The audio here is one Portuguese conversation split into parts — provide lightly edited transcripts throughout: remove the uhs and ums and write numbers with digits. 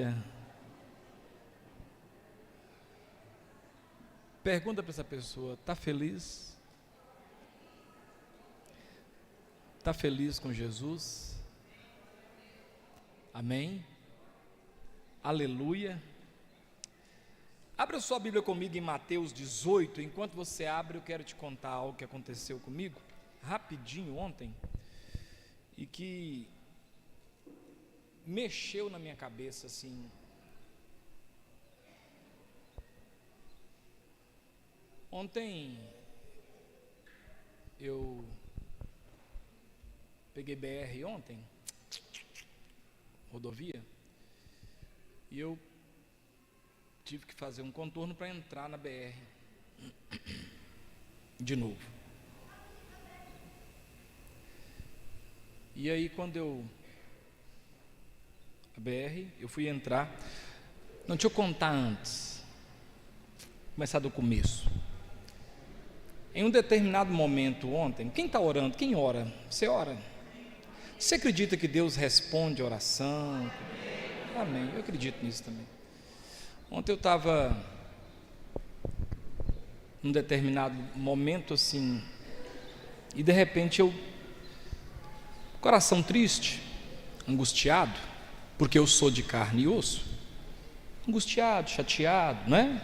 Aleluia. Pergunta para essa pessoa: está feliz? Está feliz com Jesus? Amém? Aleluia. Abra sua Bíblia comigo em Mateus 18. Enquanto você abre, eu quero te contar algo que aconteceu comigo rapidinho ontem e que mexeu na minha cabeça assim. Ontem eu peguei BR ontem, rodovia, e eu tive que fazer um contorno para entrar na BR de novo. E aí quando a BR, eu fui entrar. Não, deixa eu contar antes, começar do começo. Em um determinado momento ontem, quem está orando? Quem ora? Você ora? Você acredita que Deus responde a oração? Amém, eu acredito nisso também. Ontem eu estava num determinado momento assim, e de repente coração triste, angustiado, porque eu sou de carne e osso, angustiado, chateado, né?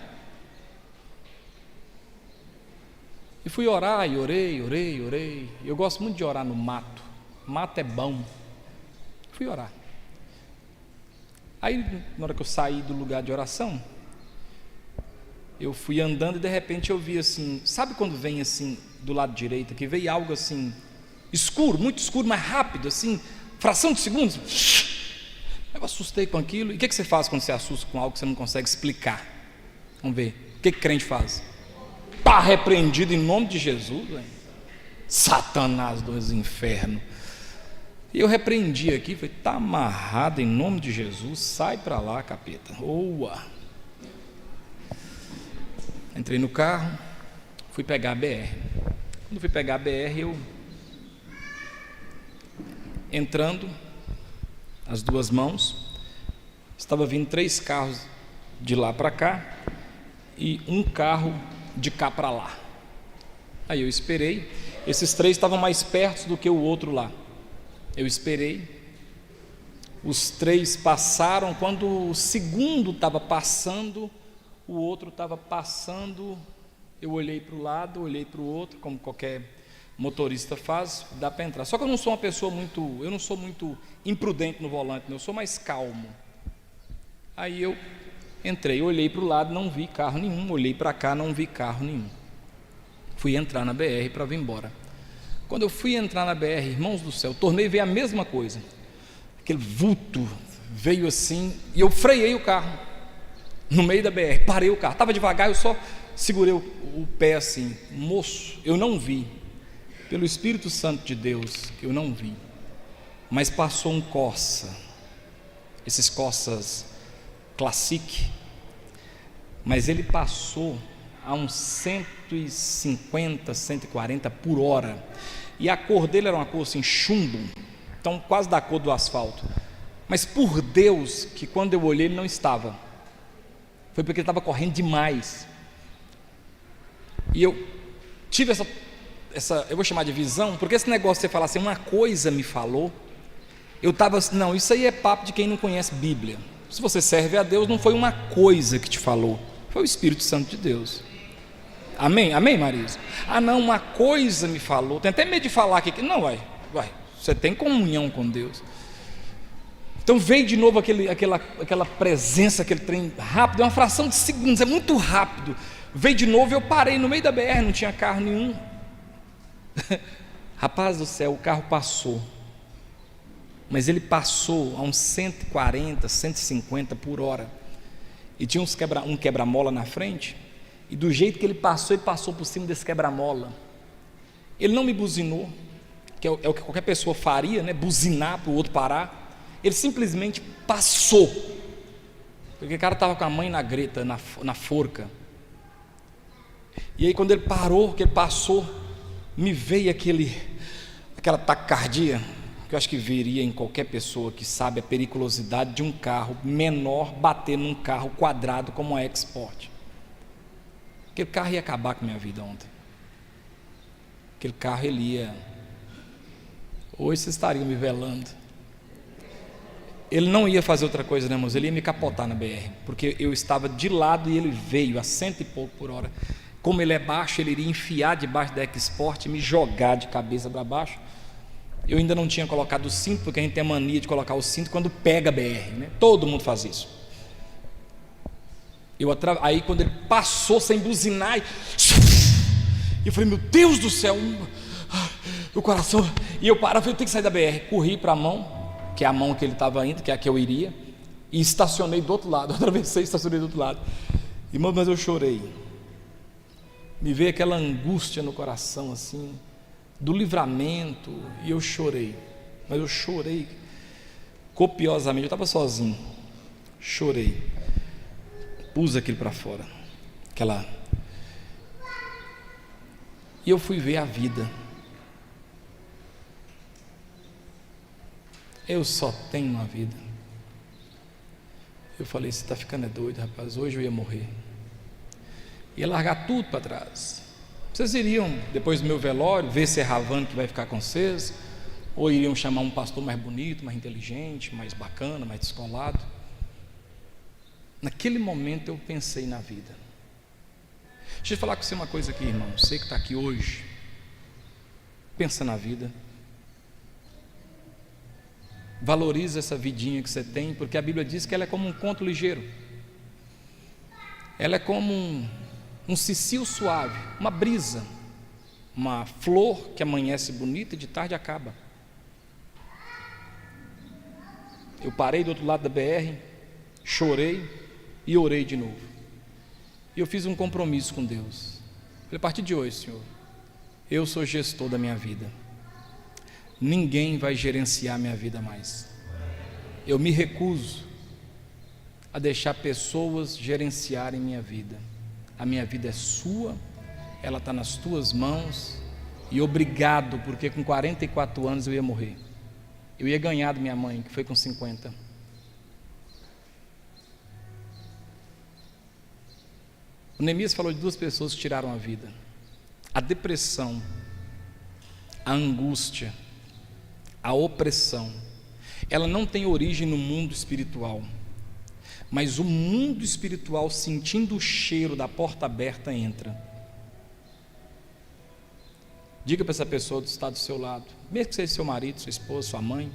E fui orar, e orei. Eu gosto muito de orar no mato. Mato é bom. Fui orar. Aí, na hora que eu saí do lugar de oração, eu fui andando e de repente eu vi assim, sabe quando vem assim, do lado direito, que veio algo assim, escuro, muito escuro, mas rápido, assim, fração de segundos. Eu assustei com aquilo. E o que você faz quando você assusta com algo que você não consegue explicar? Vamos ver. O que crente faz? Está repreendido em nome de Jesus, véio. Satanás dos infernos. E eu repreendi aqui, falei: está amarrado em nome de Jesus, sai para lá, capeta. Oa! Entrei no carro, fui pegar a BR. Quando fui pegar a BR, eu entrando, as duas mãos, estava vindo 3 carros de lá para cá e um carro de cá para lá. Aí eu esperei. Esses 3 estavam mais perto do que o outro lá. Eu esperei. Os 3 passaram. Quando o segundo estava passando, o outro estava passando. Eu olhei para o lado, olhei para o outro, como qualquer motorista faz, dá para entrar. Só que eu não sou uma pessoa eu não sou muito imprudente no volante, eu sou mais calmo. Aí eu entrei, olhei para o lado, não vi carro nenhum, olhei para cá, não vi carro nenhum. Fui entrar na BR para vir embora. Quando eu fui entrar na BR, irmãos do céu, tornei a ver a mesma coisa. Aquele vulto veio assim, e eu freiei o carro no meio da BR, parei o carro, estava devagar, eu só segurei o pé assim. Moço, eu não vi, pelo Espírito Santo de Deus, que eu não vi, mas passou um Corsa, esses Corsas Classic, mas ele passou a uns 150, 140 por hora, e a cor dele era uma cor assim, chumbo, então quase da cor do asfalto, mas por Deus, que quando eu olhei ele não estava, foi porque ele estava correndo demais, e eu tive essa, eu vou chamar de visão, porque esse negócio de você falar assim, uma coisa me falou, eu estava assim, não, isso aí é papo de quem não conhece Bíblia. Se você serve a Deus, não foi uma coisa que te falou, foi o Espírito Santo de Deus. Amém? Amém, Marisa? Ah, não, uma coisa me falou. Tem até medo de falar aqui. Não, vai. Você tem comunhão com Deus. Então veio de novo aquela presença, aquele trem rápido, é uma fração de segundos, é muito rápido. Veio de novo, eu parei no meio da BR, não tinha carro nenhum. Rapaz do céu, o carro passou. Mas ele passou a uns 140, 150 por hora. E tinha um quebra-mola na frente. E do jeito que ele passou por cima desse quebra-mola. Ele não me buzinou, que é o que qualquer pessoa faria, né? Buzinar para o outro parar. Ele simplesmente passou. Porque o cara estava com a mãe na greta, na forca. E aí quando ele parou, que ele passou, me veio aquela taquicardia, que eu acho que veria em qualquer pessoa que sabe a periculosidade de um carro menor bater num carro quadrado como a Export. Aquele carro ia acabar com a minha vida ontem. Aquele carro, ele ia... Hoje vocês estariam me velando. Ele não ia fazer outra coisa, né, irmãos? Ele ia me capotar na BR, porque eu estava de lado e ele veio a 100 e pouco por hora. Como ele é baixo, ele iria enfiar debaixo da Export e me jogar de cabeça para baixo. Eu ainda não tinha colocado o cinto, porque a gente tem a mania de colocar o cinto quando pega a BR, né? Todo mundo faz isso. Aí quando ele passou sem buzinar, eu falei, meu Deus do céu, o coração, e eu parava, eu falei, eu tenho que sair da BR. Corri para a mão, que é a mão que ele estava indo, que é a que eu iria, e estacionei do outro lado. Atravessei e estacionei do outro lado. Irmão, mas eu chorei. Me veio aquela angústia no coração, assim, do livramento, e eu chorei. Mas eu chorei copiosamente. Eu estava sozinho, chorei, pus aquilo para fora, e eu fui ver a vida. Eu só tenho uma vida. Eu falei, você está ficando doido, rapaz, hoje eu ia morrer, ia largar tudo para trás. Vocês iriam, depois do meu velório, ver se é Ravana que vai ficar com vocês, ou iriam chamar um pastor mais bonito, mais inteligente, mais bacana, mais descolado? Naquele momento eu pensei na vida. Deixa eu falar com você uma coisa aqui, irmão. Você que está aqui hoje, pensa na vida. Valoriza essa vidinha que você tem, porque a Bíblia diz que ela é como um conto ligeiro. Ela é como um cicio suave, uma brisa, uma flor que amanhece bonita e de tarde acaba. Eu parei do outro lado da BR, chorei e orei de novo. E eu fiz um compromisso com Deus. Falei, a partir de hoje, Senhor, eu sou gestor da minha vida. Ninguém vai gerenciar minha vida mais. Eu me recuso a deixar pessoas gerenciarem minha vida. A minha vida é sua, ela está nas tuas mãos. E obrigado, porque com 44 anos eu ia morrer. Eu ia ganhar da minha mãe, que foi com 50. O Neemias falou de duas pessoas que tiraram a vida: a depressão, a angústia, a opressão. Ela não tem origem no mundo espiritual, mas o mundo espiritual, sentindo o cheiro da porta aberta, entra. Diga para essa pessoa que está do seu lado, mesmo que seja seu marido, sua esposa, sua mãe,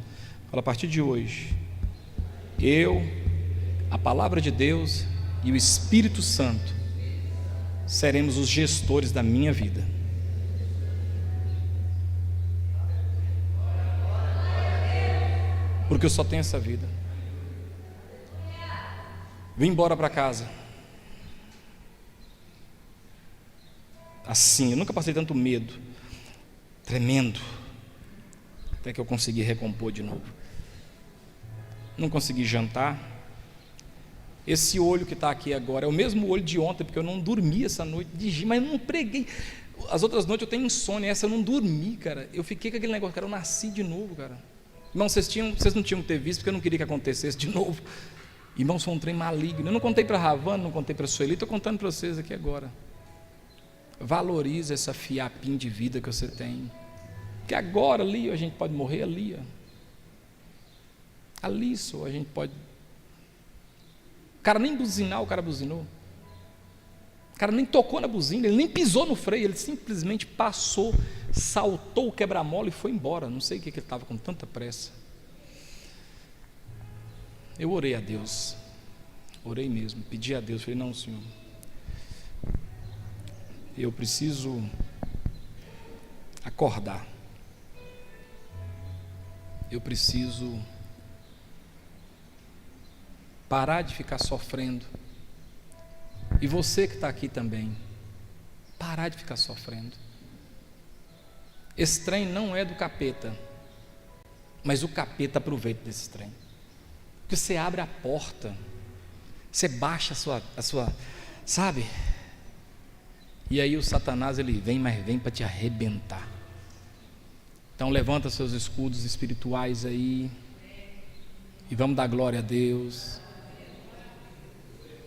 fala, a partir de hoje, a palavra de Deus e o Espírito Santo seremos os gestores da minha vida. Porque eu só tenho essa vida. Vim embora para casa assim, eu nunca passei tanto medo, tremendo, até que eu consegui recompor de novo. Não consegui jantar. Esse olho que está aqui agora é o mesmo olho de ontem, porque eu não dormi essa noite, mas eu não preguei. As outras noites eu tenho insônia, essa eu não dormi, cara. Eu fiquei com aquele negócio, cara, eu nasci de novo, cara. Irmão, vocês não tinham que ter visto, porque eu não queria que acontecesse de novo. Irmãos, foi um trem maligno. Eu não contei para a Ravana, não contei para a Sueli, estou contando para vocês aqui agora. Valorize essa fiapinha de vida que você tem, que agora ali a gente pode morrer ali, ali só a gente pode. O cara nem buzinar, o cara buzinou. O cara nem tocou na buzina, ele nem pisou no freio, ele simplesmente passou, saltou o quebra-mola e foi embora. Não sei o que ele estava com tanta pressa. Eu orei a Deus, orei mesmo, pedi a Deus, falei, não, Senhor, eu preciso acordar, eu preciso parar de ficar sofrendo, e você que está aqui também, parar de ficar sofrendo. Esse trem não é do capeta, mas o capeta aproveita desse trem, porque você abre a porta, você baixa a sua, sabe? E aí o Satanás ele vem, mas vem para te arrebentar. Então levanta seus escudos espirituais aí e vamos dar glória a Deus.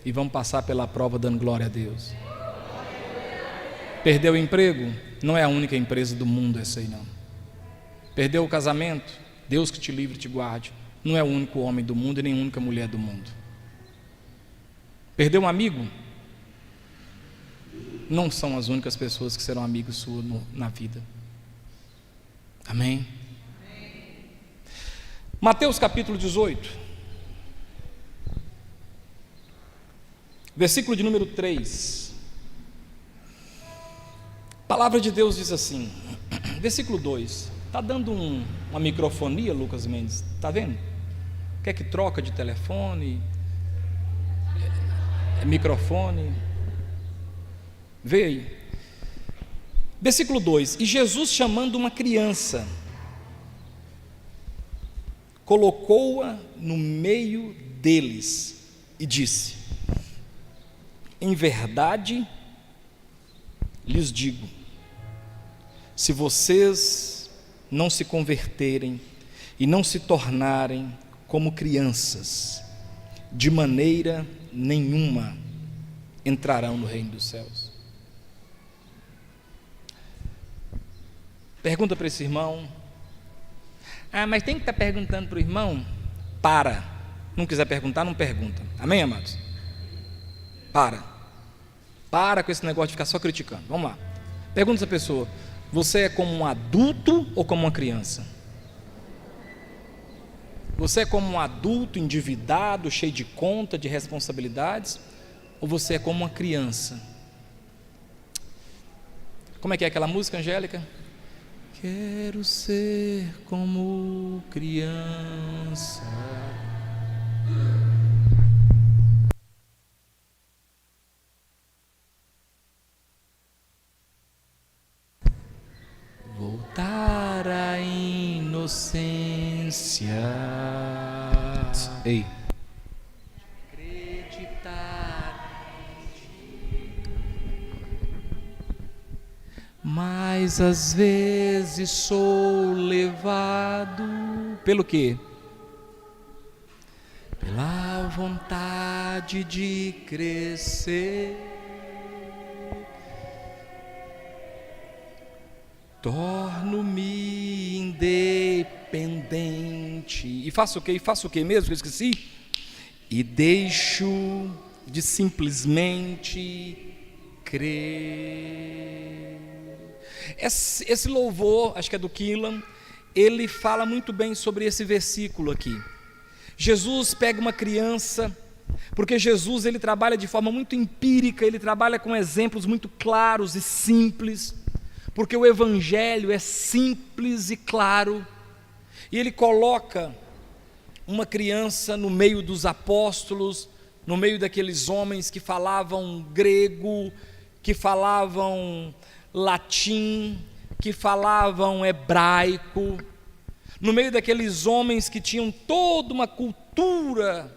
E vamos passar pela prova dando glória a Deus. Perdeu o emprego? Não é a única empresa do mundo essa aí não. Perdeu o casamento? Deus que te livre e te guarde. Não é o único homem do mundo e nem a única mulher do mundo. Perdeu um amigo? Não são as únicas pessoas que serão amigos suas na vida. Amém? Mateus capítulo 18, versículo de número 3. A palavra de Deus diz assim, versículo 2. Está dando uma microfonia, Lucas Mendes? Está vendo? Quer que troca de telefone? Microfone? Vê aí. Versículo 2: E Jesus, chamando uma criança, colocou-a no meio deles e disse: Em verdade lhes digo, se vocês não se converterem e não se tornarem como crianças, de maneira nenhuma entrarão no reino dos céus. Pergunta para esse irmão: mas tem que estar perguntando para o irmão? Para. Não quiser perguntar, não pergunta. Amém, amados? Para com esse negócio de ficar só criticando. Vamos lá. Pergunta essa pessoa: você é como um adulto ou como uma criança? Você é como um adulto endividado, cheio de conta, de responsabilidades, ou você é como uma criança? Como é que é aquela música, Angélica? Quero ser como criança. Voltar à inocência. Ei. Mas às vezes sou levado pelo quê? Pela vontade de crescer. Torno-me independente. E faço o quê? Mesmo que eu esqueci? E deixo de simplesmente crer. Esse louvor, acho que é do Killam, ele fala muito bem sobre esse versículo aqui. Jesus pega uma criança, porque Jesus ele trabalha de forma muito empírica, ele trabalha com exemplos muito claros e simples, porque o evangelho é simples e claro, e ele coloca uma criança no meio dos apóstolos, no meio daqueles homens que falavam grego, que falavam latim, que falavam hebraico, no meio daqueles homens que tinham toda uma cultura,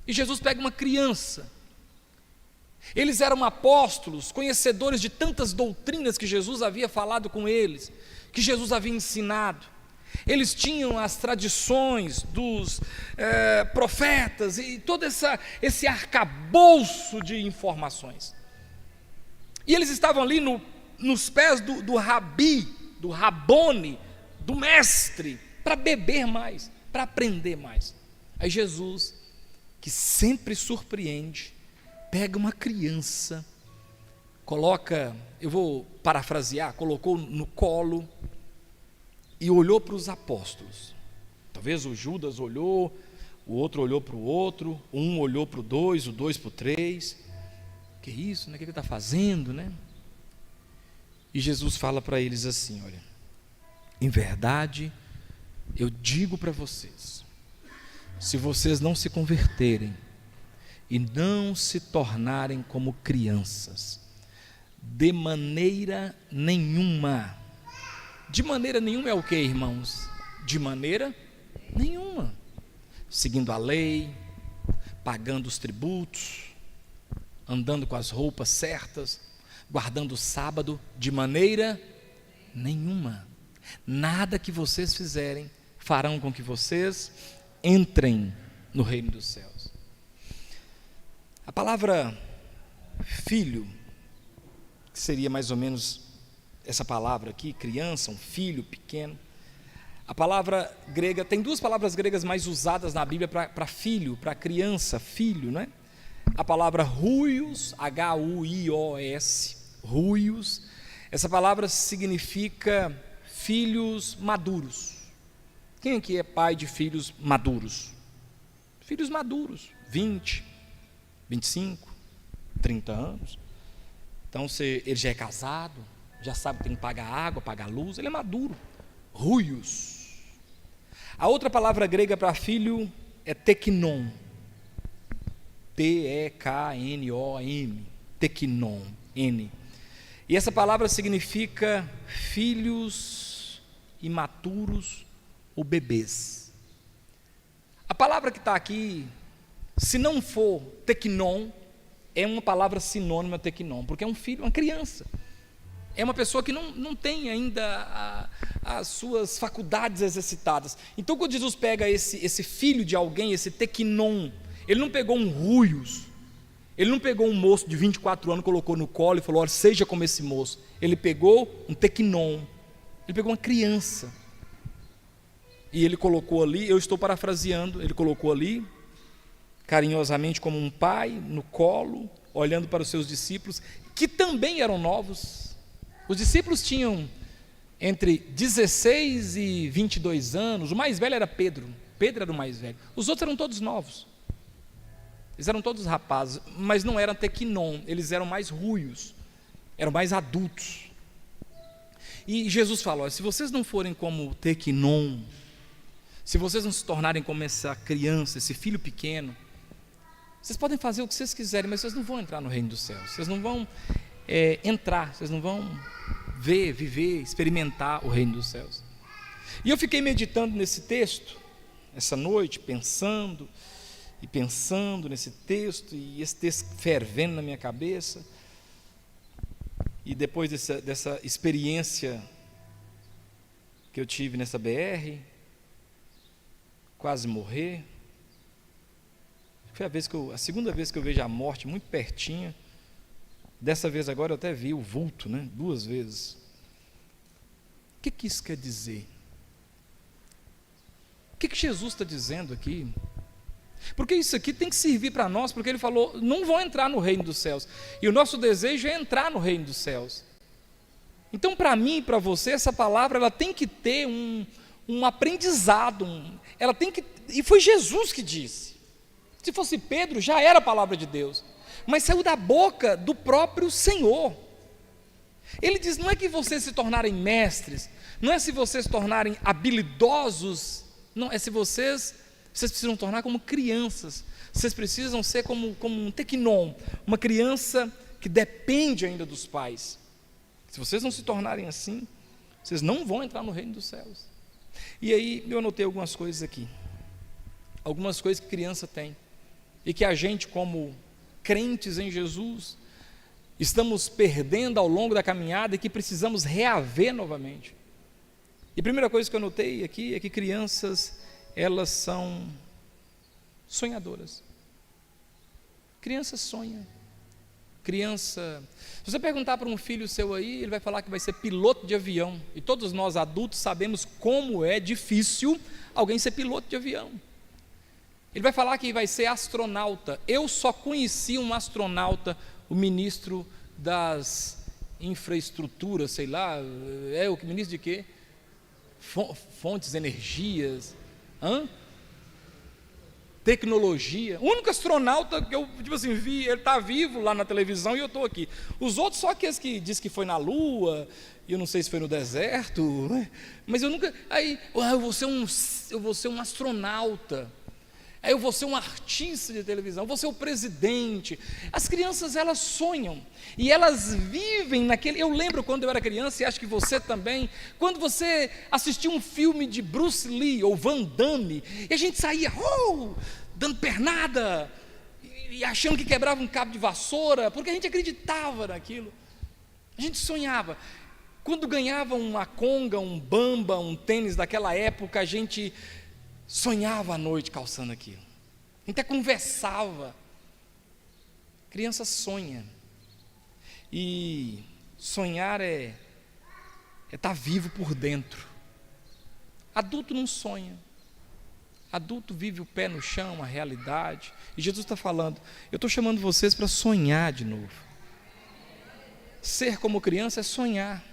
e Jesus pega uma criança. Eles eram apóstolos, conhecedores de tantas doutrinas que Jesus havia falado com eles, que Jesus havia ensinado. Eles tinham as tradições dos profetas e todo esse arcabouço de informações. E eles estavam ali nos pés do rabi, do rabone, do mestre, para beber mais, para aprender mais. Aí Jesus, que sempre surpreende, pega uma criança, coloca, eu vou parafrasear, colocou no colo e olhou para os apóstolos. Talvez o Judas olhou, o outro olhou para o outro, um olhou para o dois, o dois para o três. Que isso, né? O que ele está fazendo, né? E Jesus fala para eles assim: olha, em verdade eu digo para vocês, se vocês não se converterem e não se tornarem como crianças, de maneira nenhuma. De maneira nenhuma é o que, irmãos? De maneira nenhuma. Seguindo a lei, pagando os tributos, andando com as roupas certas, guardando o sábado, de maneira nenhuma. Nada que vocês fizerem farão com que vocês entrem no reino dos céus. A palavra filho, que seria mais ou menos essa palavra aqui, criança, um filho pequeno. A palavra grega, tem duas palavras gregas mais usadas na Bíblia para filho, para criança, filho, né? A palavra huios, H-U-I-O-S, huios, essa palavra significa filhos maduros. Quem aqui é pai de filhos maduros? Filhos maduros, 20, 25, 30 anos. Então ele já é casado, já sabe que tem que pagar água, pagar luz, ele é maduro. Ruios. A outra palavra grega para filho é teknon. T-E-K-N-O-M. Teknon, N. E essa palavra significa filhos imaturos ou bebês. A palavra que está aqui, se não for teknon, é uma palavra sinônima a teknon, porque é um filho, uma criança. É uma pessoa que não tem ainda as suas faculdades exercitadas. Então, quando Jesus pega esse filho de alguém, esse teknon, ele não pegou um ruios, ele não pegou um moço de 24 anos, colocou no colo e falou, olha, seja como esse moço. Ele pegou um teknon, ele pegou uma criança, e ele colocou ali, eu estou parafraseando, ele colocou ali, carinhosamente como um pai, no colo, olhando para os seus discípulos, que também eram novos. Os discípulos tinham entre 16 e 22 anos, o mais velho era Pedro era o mais velho, os outros eram todos novos, eles eram todos rapazes, mas não eram teknon, eles eram mais ruios, eram mais adultos. E Jesus falou, se vocês não forem como teknon, se vocês não se tornarem como essa criança, esse filho pequeno, vocês podem fazer o que vocês quiserem, mas vocês não vão entrar no reino dos céus, vocês não vão entrar, vocês não vão ver, viver, experimentar o reino dos céus. E eu fiquei meditando nesse texto, essa noite, pensando nesse texto, e esse texto fervendo na minha cabeça, e depois dessa experiência que eu tive nessa BR, quase morrer, foi a segunda vez que eu vejo a morte muito pertinho. Dessa vez agora eu até vi o vulto, né? 2 vezes. O que isso quer dizer? O que Jesus está dizendo aqui? Porque isso aqui tem que servir para nós, porque ele falou, não vão entrar no reino dos céus, e o nosso desejo é entrar no reino dos céus. Então, para mim e para você, essa palavra ela tem que ter um aprendizado, ela tem que, e foi Jesus que disse. Se fosse Pedro, já era a palavra de Deus, mas saiu da boca do próprio Senhor. Ele diz, não é que vocês se tornarem mestres, não é se vocês se tornarem habilidosos, não, é se vocês precisam tornar como crianças, vocês precisam ser como um teknon, uma criança que depende ainda dos pais. Se vocês não se tornarem assim, vocês não vão entrar no reino dos céus. E aí eu anotei algumas coisas aqui, algumas coisas que criança tem, e que a gente, como crentes em Jesus, estamos perdendo ao longo da caminhada e que precisamos reaver novamente. E a primeira coisa que eu notei aqui é que crianças, elas são sonhadoras. Criança sonha. Criança, se você perguntar para um filho seu aí, ele vai falar que vai ser piloto de avião, e todos nós adultos sabemos como é difícil alguém ser piloto de avião. Ele vai falar que vai ser astronauta. Eu só conheci um astronauta, o ministro das infraestruturas, sei lá, o ministro de quê? Fontes, energias, tecnologia. O único astronauta que eu vi, ele está vivo lá na televisão e eu estou aqui. Os outros só aqueles que diz que foi na Lua, e eu não sei se foi no deserto, mas eu nunca. Aí, eu vou ser um astronauta. Aí eu vou ser um artista de televisão, vou ser o presidente. As crianças, elas sonham, e elas vivem naquele. Eu lembro quando eu era criança, e acho que você também, quando você assistia um filme de Bruce Lee ou Van Damme, e a gente saía dando pernada, e achando que quebrava um cabo de vassoura, porque a gente acreditava naquilo, a gente sonhava. Quando ganhava uma conga, um bamba, um tênis daquela época, a gente sonhava à noite calçando aquilo. A gente até conversava. Criança sonha. E sonhar é estar vivo por dentro. Adulto não sonha. Adulto vive o pé no chão, a realidade. E Jesus está falando, eu estou chamando vocês para sonhar de novo. Ser como criança é sonhar.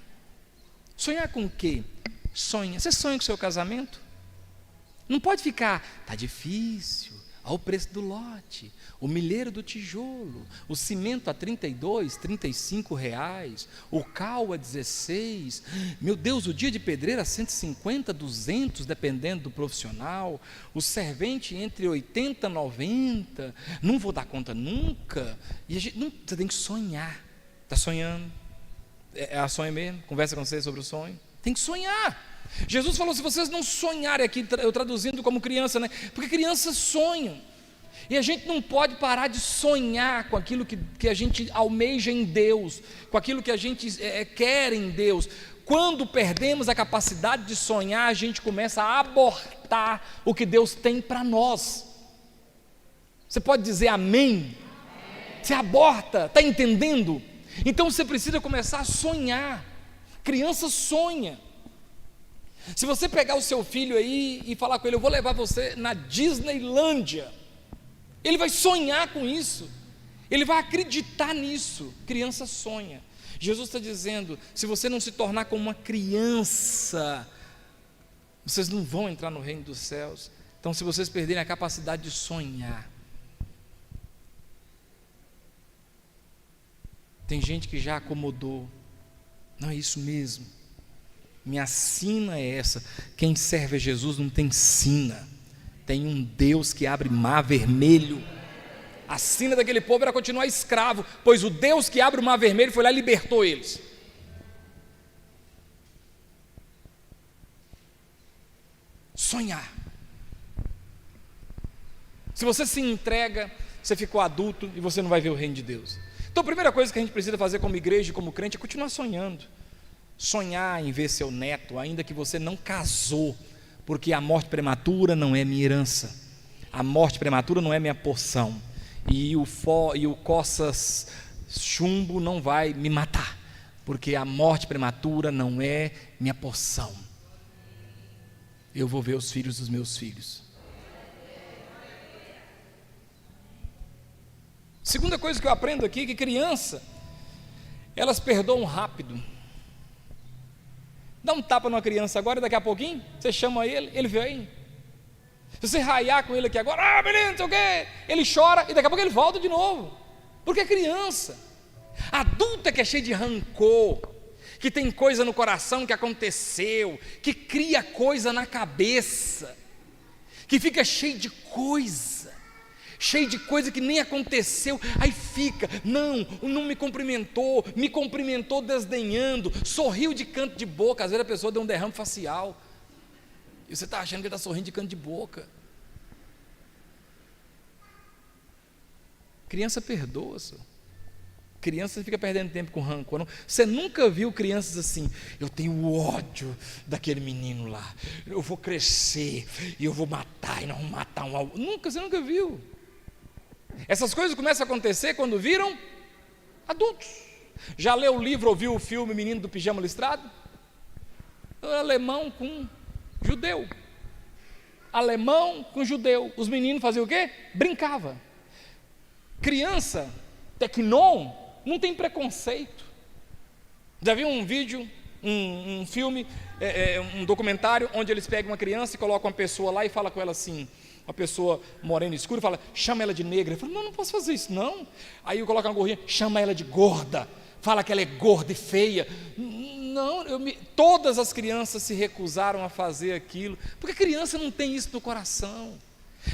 Sonhar com o quê? Sonha. Você sonha com o seu casamento? Não pode ficar, está difícil, olha o preço do lote, o milheiro do tijolo, o cimento a 32, 35 reais, o cal a 16, meu Deus, o dia de pedreiro a 150, 200, dependendo do profissional, o servente entre 80 e 90, não vou dar conta nunca. E você tem que sonhar. Está sonhando? É a sonha mesmo? Conversa com você sobre o sonho? Tem que sonhar. Jesus falou, se vocês não sonharem aqui, eu traduzindo como criança, né? Porque crianças sonham, e a gente não pode parar de sonhar com aquilo que a gente almeja em Deus, com aquilo que a gente quer em Deus. Quando perdemos a capacidade de sonhar, a gente começa a abortar o que Deus tem para nós. Você pode dizer amém? Você aborta, está entendendo? Então você precisa começar a sonhar. Criança sonha. Se você pegar o seu filho aí e falar com ele, eu vou levar você na Disneylândia, ele vai sonhar com isso, ele vai acreditar nisso. Criança sonha. Jesus está dizendo, se você não se tornar como uma criança, vocês não vão entrar no reino dos céus. Então, se vocês perderem a capacidade de sonhar, tem gente que já acomodou, não é isso mesmo. Minha sina é essa. Quem serve a Jesus não tem sina. Tem um Deus que abre mar vermelho. A sina daquele povo era continuar escravo, pois o Deus que abre o mar vermelho foi lá e libertou eles. Sonhar. Se você se entrega, você ficou adulto e você não vai ver o reino de Deus. Então a primeira coisa que a gente precisa fazer como igreja e como crente é continuar sonhando. Sonhar em ver seu neto, ainda que você não casou, porque a morte prematura não é minha herança, a morte prematura não é minha porção, e o coças chumbo não vai me matar, porque a morte prematura não é minha porção. Eu vou ver os filhos dos meus filhos. Segunda coisa que eu aprendo aqui, que criança, elas perdoam rápido. Dá um tapa numa criança agora e daqui a pouquinho, você chama ele, ele vem. Se você raiar com ele aqui agora, menino, não sei o quê, ele chora e daqui a pouco ele volta de novo. Porque é criança. Adulta que é cheio de rancor, que tem coisa no coração que aconteceu, que cria coisa na cabeça, que fica cheio de coisa que nem aconteceu, aí fica, não me cumprimentou desdenhando, sorriu de canto de boca, às vezes a pessoa deu um derrame facial, e você está achando que ele está sorrindo de canto de boca. Criança perdoa, senhor. Criança fica perdendo tempo com rancor, não. Você nunca viu crianças assim, eu tenho ódio daquele menino lá, eu vou crescer, e eu vou matar, e não vou matar um ao outro. Você nunca viu. Essas coisas começam a acontecer quando viram adultos. Já leu o livro ou viu o filme Menino do Pijama Listrado? Alemão com judeu. Alemão com judeu. Os meninos faziam o quê? Brincava. Criança, tecnon, não tem preconceito. Já viu um vídeo, um filme, um documentário, onde eles pegam uma criança e colocam uma pessoa lá e fala com ela assim, uma pessoa morena escura, fala, chama ela de negra. Ele fala, não posso fazer isso não. Aí eu coloco uma gorrinha, chama ela de gorda, fala que ela é gorda e feia. Não, todas as crianças se recusaram a fazer aquilo, porque criança não tem isso no coração.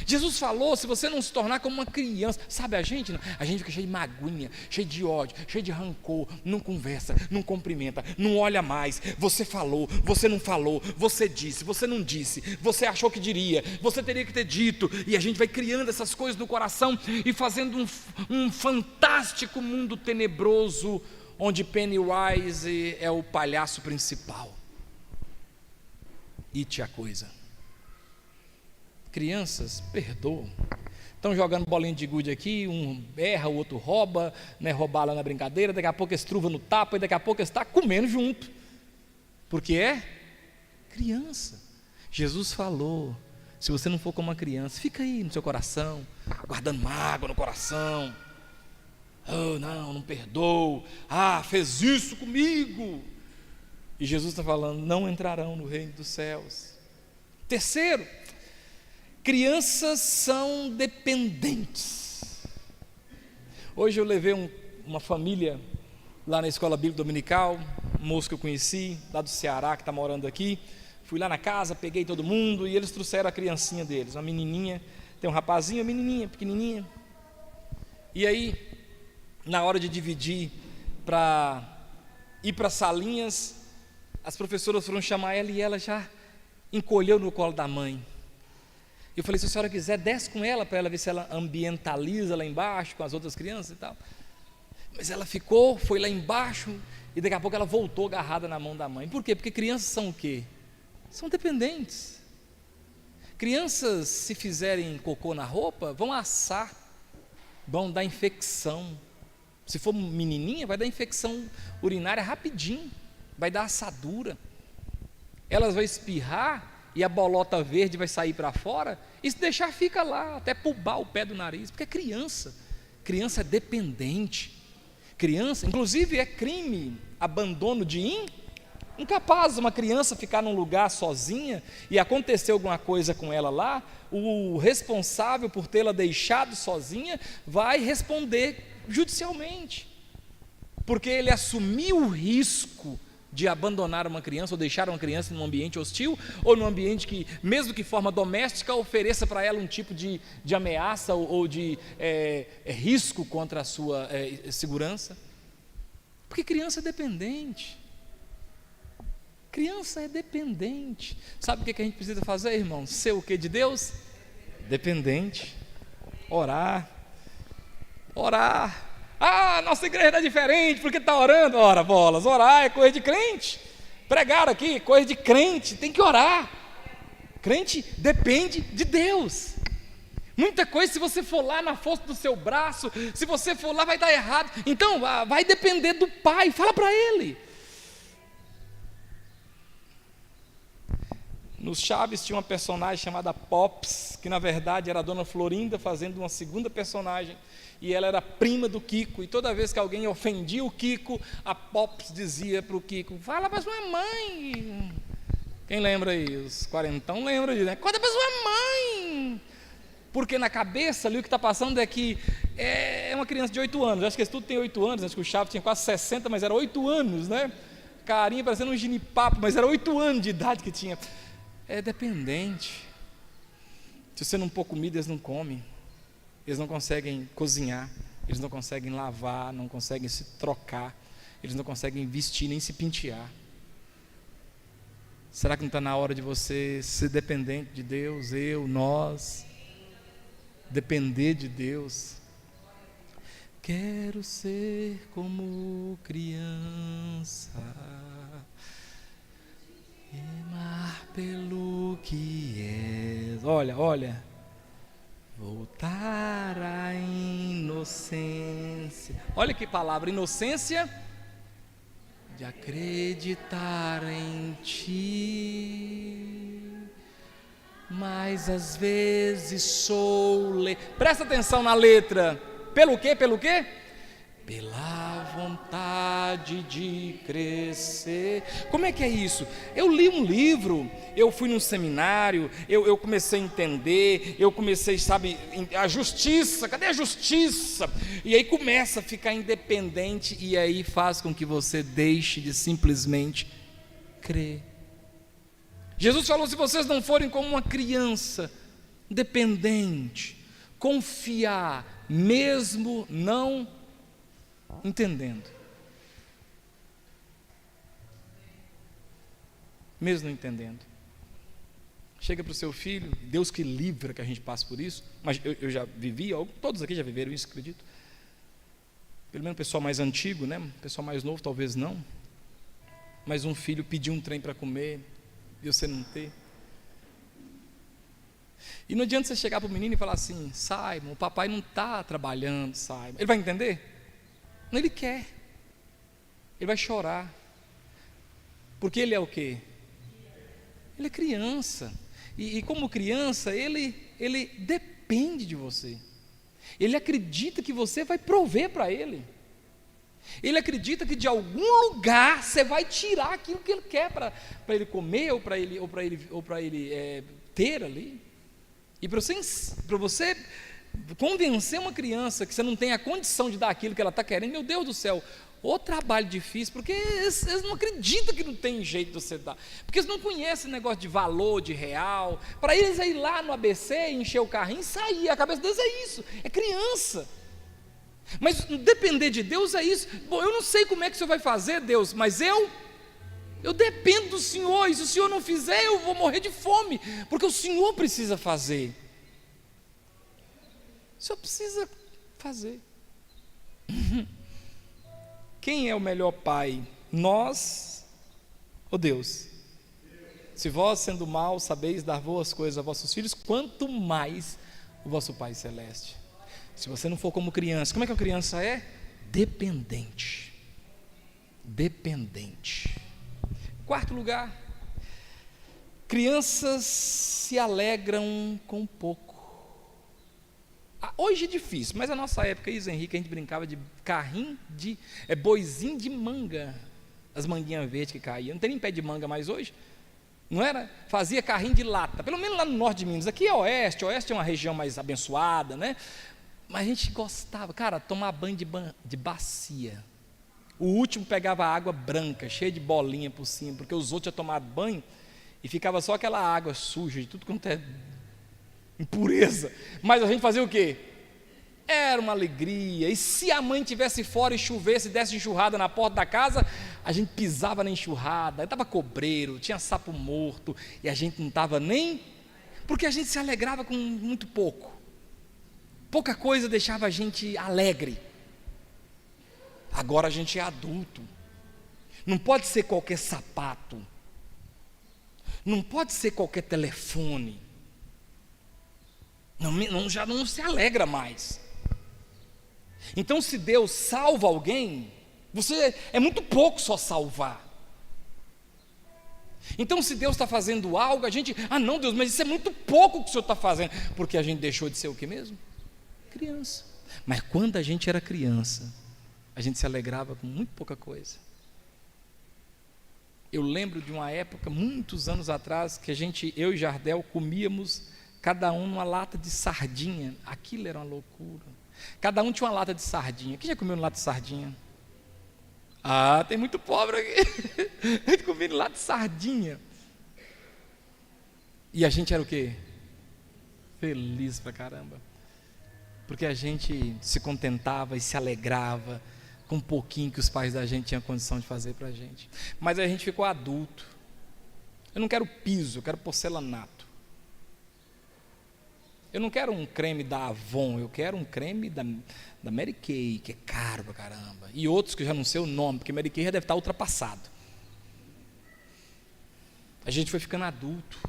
Jesus falou, se você não se tornar como uma criança, sabe a gente fica cheio de maguinha, cheio de ódio, cheio de rancor, não conversa, não cumprimenta, não olha mais, você falou, você não falou, você disse, você não disse, você achou que diria, você teria que ter dito, e a gente vai criando essas coisas no coração, e fazendo um fantástico mundo tenebroso, onde Pennywise é o palhaço principal. It a coisa. Crianças perdoam. Estão jogando bolinha de gude aqui, um erra, o outro rouba, né, roubar lá na brincadeira, daqui a pouco estruva no tapa, e daqui a pouco está comendo junto, porque é criança. Jesus falou, se você não for como uma criança, fica aí no seu coração, guardando mágoa no coração, oh não, não perdoo, fez isso comigo, e Jesus está falando, não entrarão no reino dos céus. Terceiro, crianças são dependentes. Hoje eu levei uma família lá na escola bíblica dominical, um moço que eu conheci, lá do Ceará, que está morando aqui. Fui lá na casa, peguei todo mundo e eles trouxeram a criancinha deles, uma menininha, tem um rapazinho, uma menininha, pequenininha. E aí, na hora de dividir para ir para as salinhas, as professoras foram chamar ela e ela já encolheu no colo da mãe. Eu falei, se a senhora quiser, desce com ela, para ela ver se ela ambientaliza lá embaixo com as outras crianças e tal. Mas ela ficou, foi lá embaixo, e daqui a pouco ela voltou agarrada na mão da mãe. Por quê? Porque crianças são o quê? São dependentes. Crianças, se fizerem cocô na roupa, vão assar, vão dar infecção. Se for menininha, vai dar infecção urinária rapidinho, vai dar assadura. Elas vão espirrar, e a bolota verde vai sair para fora, e se deixar fica lá, até pubar o pé do nariz, porque é criança é dependente, criança, inclusive é crime, abandono de incapaz, uma criança ficar num lugar sozinha, e acontecer alguma coisa com ela lá, o responsável por tê-la deixado sozinha, vai responder judicialmente, porque ele assumiu o risco de abandonar uma criança, ou deixar uma criança num ambiente hostil, ou num ambiente que, mesmo que forma doméstica, ofereça para ela um tipo de ameaça ou de risco contra a sua segurança, porque criança é dependente. Criança é dependente. Sabe o que a gente precisa fazer, irmão? Ser o que de Deus? Dependente. Orar. Nossa igreja está diferente, porque está orando? Ora, bolas, orar é coisa de crente. Pregar aqui, coisa de crente, tem que orar. Crente depende de Deus. Muita coisa, se você for lá na força do seu braço, se você for lá, vai dar errado. Então, vai depender do Pai, fala para Ele. Nos Chaves tinha uma personagem chamada Pops, que na verdade era a Dona Florinda fazendo uma segunda personagem, e ela era prima do Kiko, e toda vez que alguém ofendia o Kiko, a Pops dizia para o Kiko, fala para sua mãe. Quem lembra aí? Os quarentão lembram disso, né? Conta para sua mãe. Porque na cabeça ali o que está passando é que é uma criança de 8 anos, acho que esse tudo tem 8 anos, acho que o Chaves tinha quase 60, mas era 8 anos, né? Carinha parecendo um ginipapo, mas era 8 anos de idade que tinha. É dependente. Se você não pôr comida, eles não comem. Eles não conseguem cozinhar, eles não conseguem lavar, não conseguem se trocar, eles não conseguem vestir nem se pentear. Será que não está na hora de você ser dependente de Deus? Nós depender de Deus. Quero ser como criança, amar pelo que és. Olha. Voltar à inocência. Olha que palavra, inocência de acreditar em Ti. Mas às vezes presta atenção na letra. Pelo quê? Pela vontade de crescer. Como é que é isso? Eu li um livro, eu fui num seminário, eu comecei a entender, eu comecei, a justiça, cadê a justiça? E aí começa a ficar independente, e aí faz com que você deixe de simplesmente crer. Jesus falou, se vocês não forem como uma criança, dependente, confiar, mesmo não entendendo. Mesmo não entendendo. Chega para o seu filho, Deus que livra que a gente passe por isso, mas eu já vivi, todos aqui já viveram isso, acredito. pelo menos o pessoal mais antigo, né? O pessoal mais novo talvez não, mas um filho pedir um trem para comer e você não ter. E não adianta você chegar para o menino e falar assim: Simon, o papai não está trabalhando, Simon. Ele vai entender? Não, ele quer. Ele vai chorar. Porque ele é o quê? Ele é criança. E como criança, ele depende de você. Ele acredita que você vai prover para ele. Ele acredita que de algum lugar você vai tirar aquilo que ele quer para ele comer ou para ele ter ali. E para você convencer uma criança que você não tem a condição de dar aquilo que ela está querendo, meu Deus do céu, o trabalho difícil, porque eles não acreditam que não tem jeito de você dar, porque eles não conhecem negócio de valor, de real. Para eles é ir lá no ABC, encher o carrinho e sair. A cabeça deles é isso, é criança. Mas depender de Deus é isso. Bom, eu não sei como é que o Senhor vai fazer, Deus, mas eu dependo do Senhor, e se o Senhor não fizer, eu vou morrer de fome, porque o Senhor precisa fazer. O Senhor precisa fazer. Quem é o melhor pai? Nós ou Deus? Se vós, sendo maus, sabeis dar boas coisas a vossos filhos, quanto mais o vosso Pai Celeste. Se você não for como criança, como é que a criança é? Dependente. Dependente. Quarto lugar, crianças se alegram com pouco. Hoje é difícil, mas na nossa época, isso, Henrique, a gente brincava de carrinho de boizinho de manga, as manguinhas verdes que caíam. Não tem nem pé de manga mais hoje, não era? Fazia carrinho de lata, pelo menos lá no norte de Minas. Aqui é oeste é uma região mais abençoada, né? Mas a gente gostava, cara, tomar banho de bacia. O último pegava água branca, cheia de bolinha por cima, porque os outros tinham tomado banho e ficava só aquela água suja, de tudo quanto é impureza. Mas a gente fazia o quê? Era uma alegria. E se a mãe estivesse fora e chovesse, desse enxurrada na porta da casa, a gente pisava na enxurrada. Estava cobreiro, tinha sapo morto, e a gente não estava nem... Porque a gente se alegrava com muito pouco. Pouca coisa deixava a gente alegre. Agora a gente é adulto. Não pode ser qualquer sapato. Não pode ser qualquer telefone. Já não se alegra mais. Então, se Deus salva alguém, é muito pouco só salvar. Então, se Deus está fazendo algo, a gente, não, Deus, mas isso é muito pouco que o Senhor está fazendo, porque a gente deixou de ser o que mesmo? Criança. Mas quando a gente era criança, a gente se alegrava com muito pouca coisa. Eu lembro de uma época, muitos anos atrás, que eu e Jardel comíamos cada um uma lata de sardinha. Aquilo era uma loucura. Cada um tinha uma lata de sardinha. Quem já comeu uma lata de sardinha? Tem muito pobre aqui. A gente comia lata de sardinha. E a gente era o quê? Feliz pra caramba. Porque a gente se contentava e se alegrava com um pouquinho que os pais da gente tinham condição de fazer pra gente. Mas a gente ficou adulto. Eu não quero piso, eu quero porcelanato. Eu não quero um creme da Avon, eu quero um creme da Mary Kay, que é caro pra caramba. E outros que eu já não sei o nome, porque Mary Kay já deve estar ultrapassado. A gente foi ficando adulto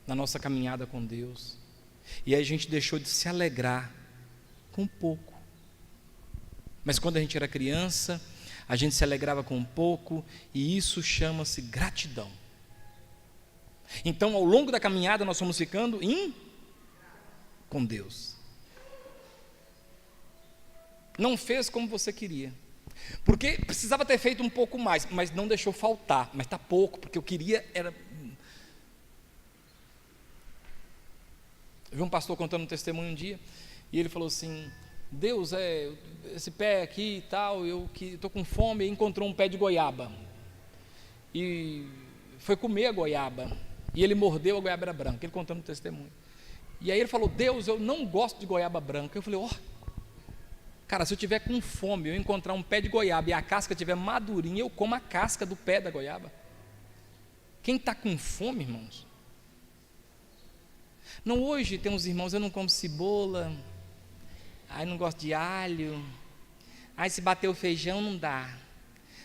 na nossa caminhada com Deus. E aí a gente deixou de se alegrar com pouco. Mas quando a gente era criança, a gente se alegrava com pouco, e isso chama-se gratidão. Então, ao longo da caminhada, nós fomos ficando com Deus. Não fez como você queria, porque precisava ter feito um pouco mais, mas não deixou faltar. Mas está pouco, porque eu queria era... Eu vi um pastor contando um testemunho um dia, e ele falou assim: Deus, esse pé aqui e tal, eu estou com fome, e encontrou um pé de goiaba, e foi comer a goiaba, e ele mordeu, a goiaba era branca. Ele contando um testemunho. E aí ele falou: Deus, eu não gosto de goiaba branca. Eu falei: cara, se eu tiver com fome, eu encontrar um pé de goiaba e a casca estiver madurinha, eu como a casca do pé da goiaba. Quem está com fome, irmãos? Não, hoje tem uns irmãos, eu não como cebola, não gosto de alho, Ai, se bater o feijão não dá.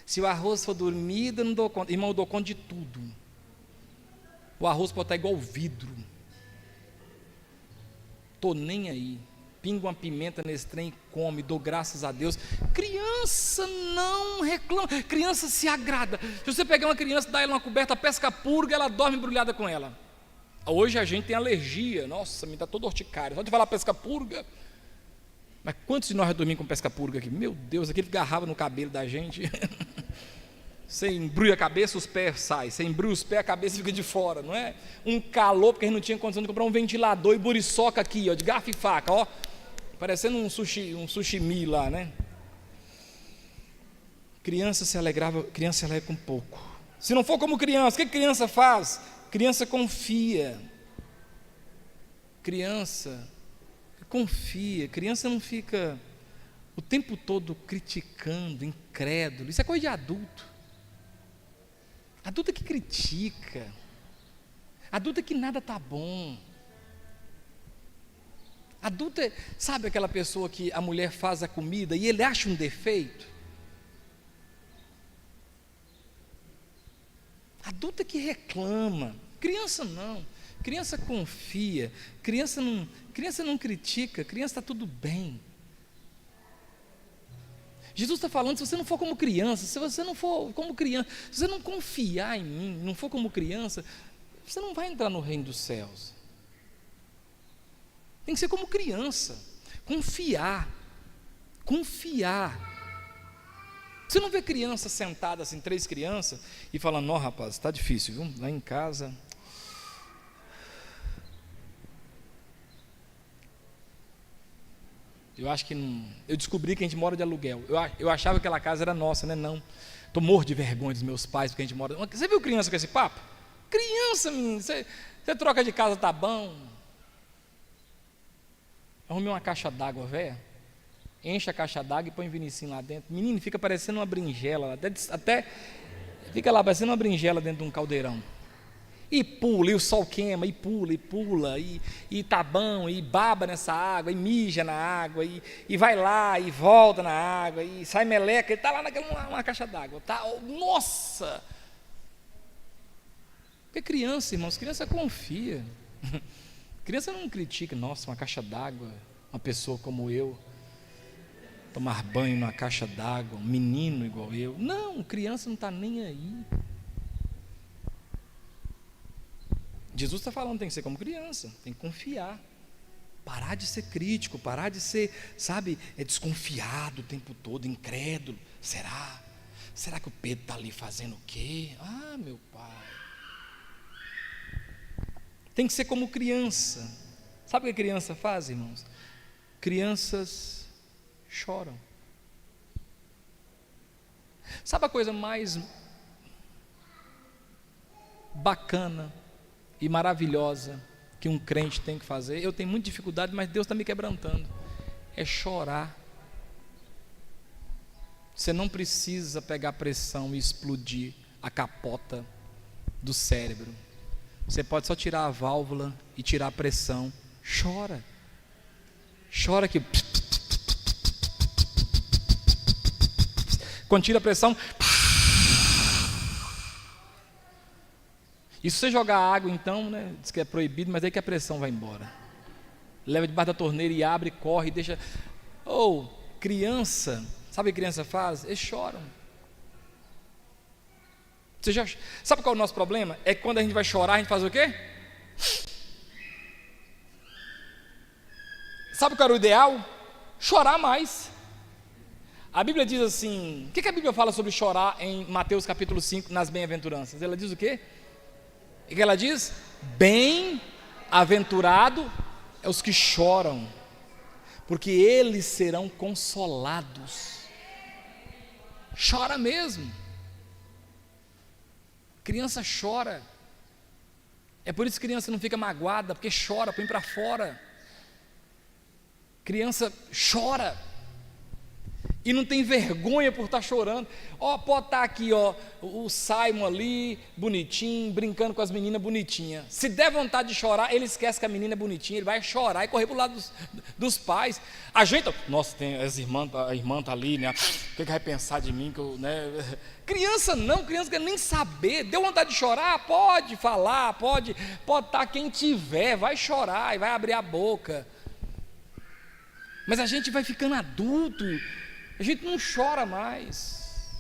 Se o arroz for dormido, eu não dou conta. Irmão, eu dou conta de tudo. O arroz pode estar igual vidro. Estou nem aí. Pingo uma pimenta nesse trem e come, dou graças a Deus. Criança não reclama, criança se agrada. Se você pegar uma criança, dá ela uma coberta, pesca purga, ela dorme embrulhada com ela. Hoje a gente tem alergia, nossa, me dá toda urticária. Só de falar pesca purga. Mas quantos de nós já dormimos com pesca purga aqui? Meu Deus, aquele que agarrava no cabelo da gente. Você embrulha a cabeça, os pés saem. Você embrulha os pés, a cabeça fica de fora, não é? Um calor, porque a gente não tinha condição de comprar um ventilador e buriçoca aqui, ó, de garfo e faca, ó. Parecendo um sushimi lá, né? Criança se alegra com pouco. Se não for como criança, o que criança faz? Criança confia. Criança confia. Criança não fica o tempo todo criticando, incrédulo. Isso é coisa de adulto. Adulto é que critica. Adulto é que nada está bom. Adulto é, sabe aquela pessoa que a mulher faz a comida e ele acha um defeito? Adulto é que reclama. Criança não. Criança confia. Criança não critica. Criança está tudo bem. Jesus está falando, se você não for como criança, se você não for como criança, se você não confiar em mim, não for como criança, você não vai entrar no reino dos céus. Tem que ser como criança, confiar. Você não vê criança sentada assim, 3 crianças, e falando, não rapaz, está difícil, viu? Lá em casa. Eu acho que não. Eu descobri que a gente mora de aluguel. Eu achava que aquela casa era nossa, né? Não. Estou morto de vergonha dos meus pais, porque a gente mora. Você viu criança com esse papo? Criança, menino, você troca de casa, tá bom. Arrumei uma caixa d'água, velha. Enche a caixa d'água e põe Vinicinho lá dentro. Menino, fica parecendo uma berinjela. Até fica lá parecendo uma berinjela dentro de um caldeirão. E pula, e o sol queima, e pula, e tá bom, e baba nessa água, e mija na água, e vai lá, e volta na água, e sai meleca, e tá lá uma caixa d'água. Tá, nossa! Porque criança, irmãos, criança confia. Criança não critica, nossa, uma caixa d'água, uma pessoa como eu, tomar banho numa caixa d'água, um menino igual eu. Não, criança não está nem aí. Jesus está falando, tem que ser como criança, tem que confiar. Parar de ser crítico, parar de ser, sabe, desconfiado o tempo todo, incrédulo. Será? Será que o Pedro está ali fazendo o quê? Ah, meu pai. Tem que ser como criança. Sabe o que a criança faz, irmãos? Crianças choram. Sabe a coisa mais bacana e maravilhosa que um crente tem que fazer? Eu tenho muita dificuldade, mas Deus está me quebrantando. É chorar. Você não precisa pegar pressão e explodir a capota do cérebro. Você pode só tirar a válvula e tirar a pressão. Chora. Chora que... Quando tira a pressão... E se você jogar água então, né, diz que é proibido, mas aí que a pressão vai embora. Leva debaixo da torneira e abre, corre, deixa... criança, sabe o que a criança faz? Eles choram. Sabe qual é o nosso problema? É que quando a gente vai chorar, a gente faz o quê? Sabe qual era o ideal? Chorar mais. A Bíblia diz assim, o que a Bíblia fala sobre chorar em Mateus capítulo 5, nas bem-aventuranças? Ela diz o quê? O que ela diz? Bem-aventurado é os que choram, porque eles serão consolados. Chora mesmo. Criança chora. É por isso que criança não fica magoada, porque chora, põe para fora. Criança chora. e não tem vergonha por estar chorando. Ó, pode estar aqui, ó, o Simon ali, bonitinho, brincando com as meninas bonitinhas. Se der vontade de chorar, ele esquece que a menina é bonitinha, ele vai chorar e correr para o lado dos pais. A gente, nossa, tem as irmãs, a irmã está ali, né? O que vai pensar de mim? Que eu, né? Criança não, criança quer nem saber. Deu vontade de chorar? Pode falar, pode estar quem tiver, vai chorar e vai abrir a boca. Mas a gente vai ficando adulto, a gente não chora mais.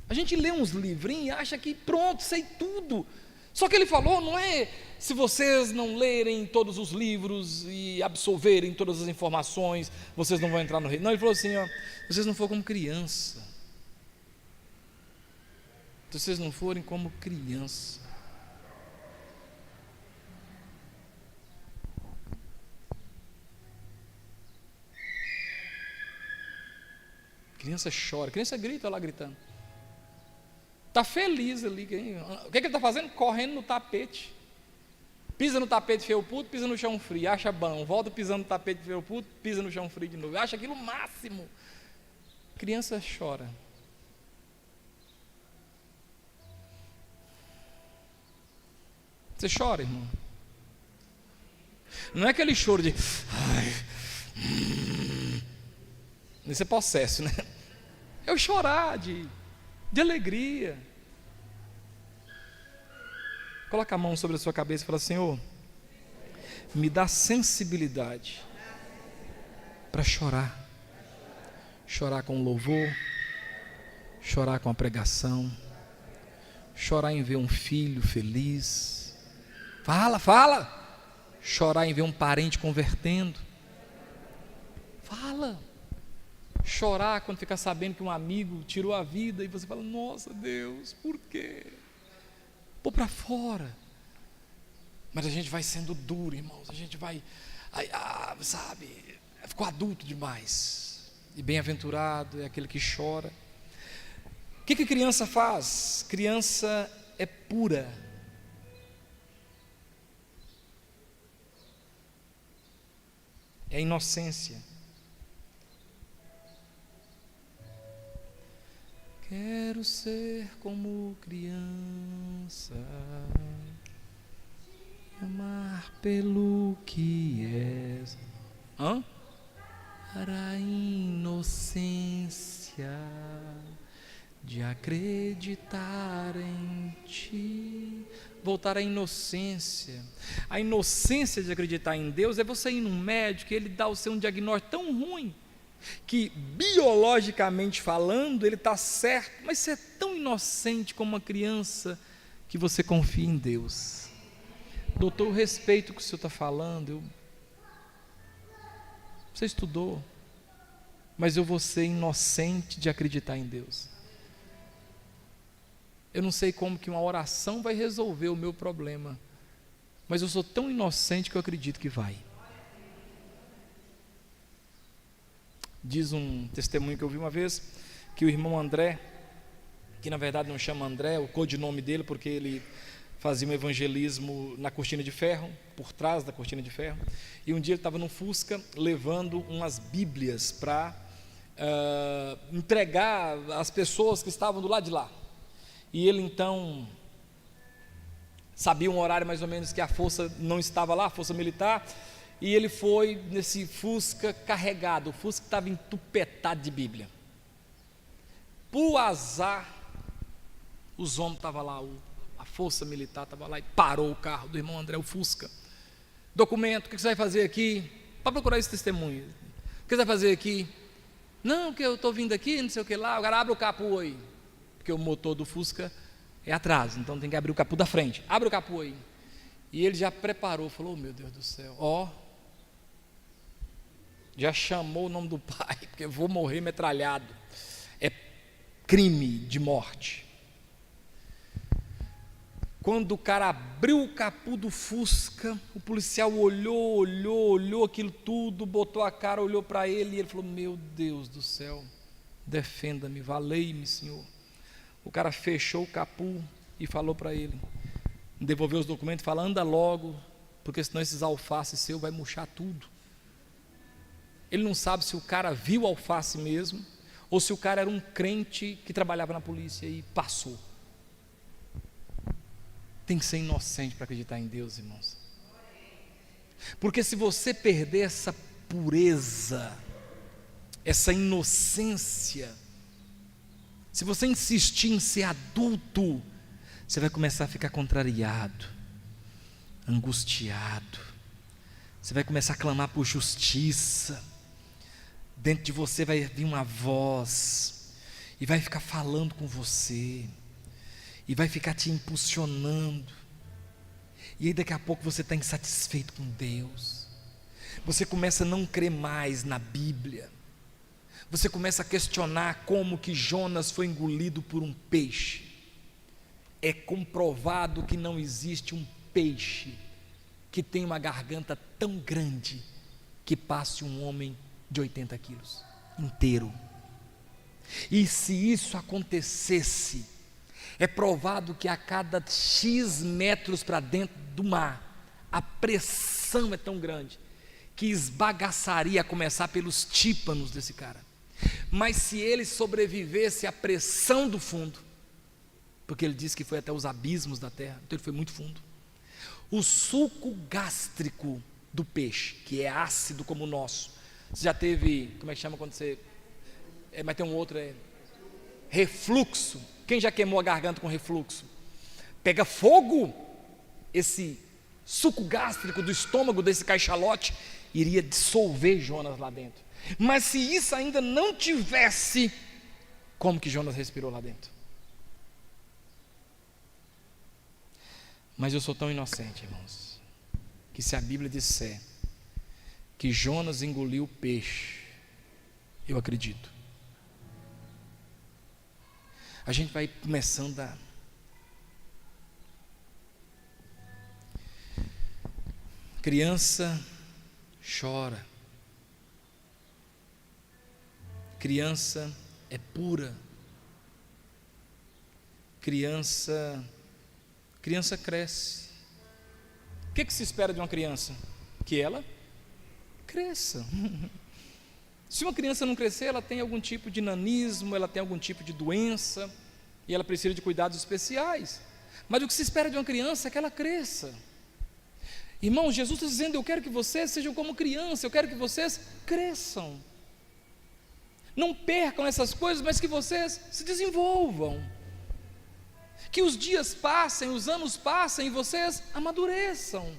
A gente lê uns livrinhos e acha que pronto, sei tudo. Só que ele falou, não é se vocês não lerem todos os livros e absorverem todas as informações, vocês não vão entrar no reino. Não, ele falou assim, ó, vocês não forem como criança. Se vocês não forem como criança. Criança chora, criança grita lá gritando. Está feliz ali. O que ele está fazendo? Correndo no tapete. Pisa no tapete felpudo, pisa no chão frio, acha bom. Volta pisando no tapete felpudo, pisa no chão frio de novo. Acha aquilo o máximo. Criança chora. Você chora, irmão? Não é aquele choro de... Isso é possesso, né? É o chorar de alegria. Coloca a mão sobre a sua cabeça e fala, Senhor, me dá sensibilidade para chorar. Chorar com louvor, chorar com a pregação, chorar em ver um filho feliz. Fala. Chorar em ver um parente convertendo. Fala. Chorar quando ficar sabendo que um amigo tirou a vida e você fala, nossa Deus, por quê? Pôr para fora. Mas a gente vai sendo duro, irmãos, a gente vai, sabe, ficou adulto demais. E bem-aventurado é aquele que chora. O que criança faz? Criança é pura. É inocência. Quero ser como criança, amar pelo que és. Para a inocência de acreditar em ti. Voltar à inocência. A inocência de acreditar em Deus é você ir num médico e ele dá o seu um diagnóstico tão ruim que biologicamente falando ele está certo, mas você é tão inocente como uma criança que você confia em Deus. Doutor, eu respeito o que o senhor está falando, você estudou, mas eu vou ser inocente de acreditar em Deus. Eu não sei como que uma oração vai resolver o meu problema, mas eu sou tão inocente que eu acredito que vai. Diz um testemunho que eu vi uma vez, que o irmão André, que na verdade não chama André, o codinome dele, porque ele fazia um evangelismo na cortina de ferro, por trás da cortina de ferro, e um dia ele estava num Fusca, levando umas bíblias para entregar às pessoas que estavam do lado de lá, e ele então sabia um horário mais ou menos que a força não estava lá, a força militar, e ele foi nesse Fusca carregado, o Fusca estava entupetado de Bíblia. Por azar, os homens estavam lá, a força militar estava lá e parou o carro do irmão André, o Fusca. Documento, o que você vai fazer aqui? Para procurar esse testemunho. O que você vai fazer aqui? Não, que eu estou vindo aqui, não sei o que lá. O cara abre o capô aí, porque o motor do Fusca é atrás, então tem que abrir o capô da frente. Abre o capô aí. E ele já preparou, falou, meu Deus do céu, já chamou o nome do pai, porque eu vou morrer metralhado. É crime de morte. Quando o cara abriu o capô do Fusca, o policial olhou aquilo tudo, botou a cara, olhou para ele e ele falou, meu Deus do céu, defenda-me, valei-me, Senhor. O cara fechou o capô e falou para ele, devolveu os documentos, falou, anda logo, porque senão esses alfaces seus vai murchar tudo. Ele não sabe se o cara viu alface mesmo, ou se o cara era um crente que trabalhava na polícia e passou. Tem que ser inocente para acreditar em Deus, irmãos. Porque se você perder essa pureza, essa inocência, se você insistir em ser adulto, você vai começar a ficar contrariado, angustiado, você vai começar a clamar por justiça, dentro de você vai vir uma voz, e vai ficar falando com você, e vai ficar te impulsionando, e aí daqui a pouco você está insatisfeito com Deus, você começa a não crer mais na Bíblia, você começa a questionar como que Jonas foi engolido por um peixe. É comprovado que não existe um peixe que tenha uma garganta tão grande que passe um homem de 80 quilos inteiro. E se isso acontecesse, é provado que a cada X metros para dentro do mar, a pressão é tão grande que esbagaçaria, a começar pelos tímpanos desse cara. Mas se ele sobrevivesse à pressão do fundo, porque ele disse que foi até os abismos da terra, então ele foi muito fundo, o suco gástrico do peixe, que é ácido como o nosso, você já teve, como é que chama quando você, mas tem um outro, refluxo, quem já queimou a garganta com refluxo? Pega fogo, esse suco gástrico do estômago desse cachalote, iria dissolver Jonas lá dentro. Mas se isso ainda não tivesse, como que Jonas respirou lá dentro? Mas eu sou tão inocente, irmãos, que se a Bíblia disser que Jonas engoliu o peixe, eu acredito. A gente vai começando a criança chora, criança é pura, criança cresce. O que se espera de uma criança? Que ela cresça. Se uma criança não crescer, ela tem algum tipo de nanismo, ela tem algum tipo de doença, e ela precisa de cuidados especiais. Mas o que se espera de uma criança é que ela cresça. Irmãos, Jesus está dizendo: eu quero que vocês sejam como criança, eu quero que vocês cresçam. Não percam essas coisas, mas que vocês se desenvolvam. Que os dias passem, os anos passem e vocês amadureçam.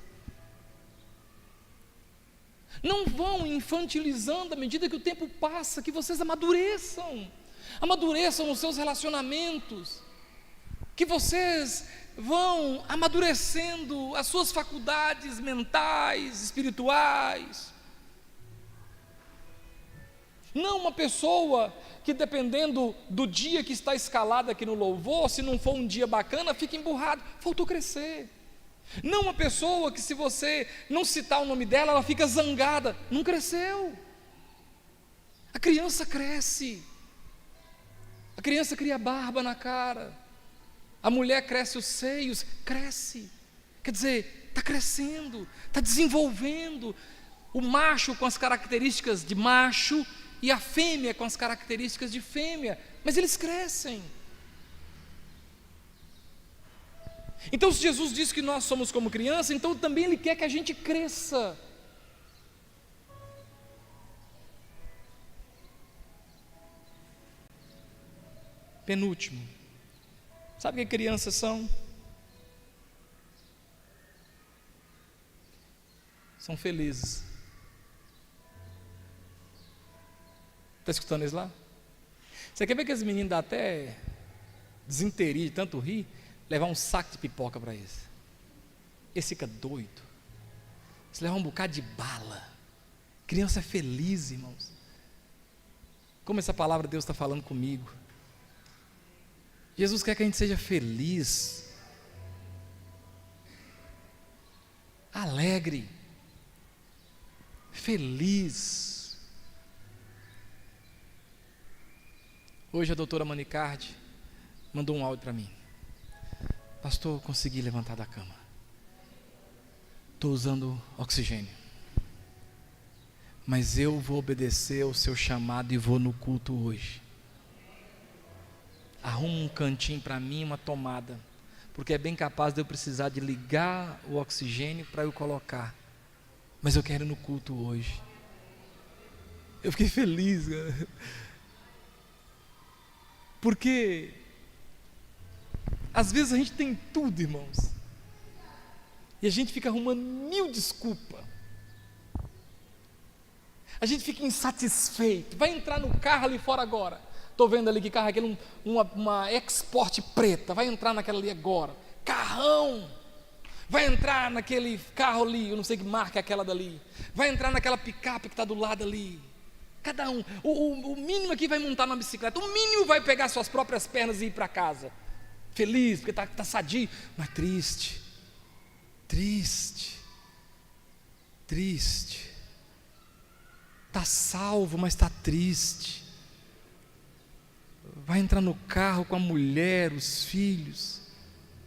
Não vão infantilizando à medida que o tempo passa, que vocês amadureçam. Amadureçam nos seus relacionamentos. Que vocês vão amadurecendo as suas faculdades mentais, espirituais. Não uma pessoa que, dependendo do dia que está escalado aqui no louvor, se não for um dia bacana, fica emburrado, faltou crescer. Não uma pessoa que, se você não citar o nome dela, ela fica zangada, não cresceu. A criança cresce, a criança cria barba na cara, a mulher cresce os seios, cresce, quer dizer, está crescendo, está desenvolvendo. O macho com as características de macho e a fêmea com as características de fêmea, mas eles crescem. Então, se Jesus diz que nós somos como criança, então também Ele quer que a gente cresça. Penúltimo, sabe o que crianças são? São felizes. Está escutando isso lá? Você quer ver que as meninas dão até desinteria de tanto rir? Levar um saco de pipoca para eles. Esse fica doido. Se levar um bocado de bala. Criança é feliz, irmãos. Como essa palavra de Deus está falando comigo. Jesus quer que a gente seja feliz, alegre, feliz. Hoje a doutora Manicardi mandou um áudio para mim. Pastor, consegui levantar da cama. Estou usando oxigênio. mas eu vou obedecer ao seu chamado e vou no culto hoje. Arruma um cantinho para mim, uma tomada, porque é bem capaz de eu precisar de ligar o oxigênio para eu colocar, mas eu quero ir no culto hoje. Eu fiquei feliz, cara. Porque às vezes a gente tem tudo, irmãos, e a gente fica arrumando 1000 desculpas. A gente fica insatisfeito. Vai entrar no carro ali fora agora. Estou vendo ali que carro é aquele, uma Export preta. Vai entrar naquela ali agora. Carrão. Vai entrar naquele carro ali, eu não sei que marca é aquela dali. Vai entrar naquela picape que está do lado ali. Cada um. O mínimo aqui vai montar na bicicleta. O mínimo vai pegar suas próprias pernas e ir para casa. Feliz, porque está sadio, mas triste. Triste. Está salvo, mas está triste. Vai entrar no carro com a mulher, os filhos,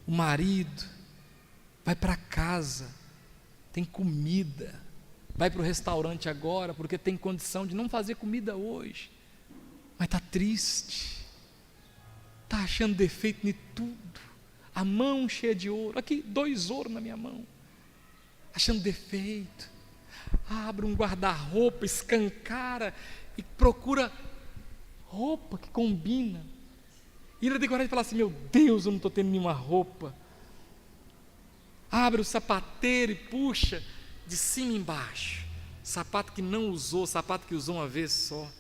o marido. Vai para casa, tem comida. Vai para o restaurante agora, porque tem condição de não fazer comida hoje. Mas está triste. Está achando defeito em tudo. A mão cheia de ouro. Aqui, 2 ouros na minha mão. Achando defeito. Abre um guarda-roupa, escancara e procura roupa que combina. E ele tem coragem de falar assim: meu Deus, eu não estou tendo nenhuma roupa. Abre o sapateiro e puxa de cima embaixo. Sapato que não usou, sapato que usou uma vez só.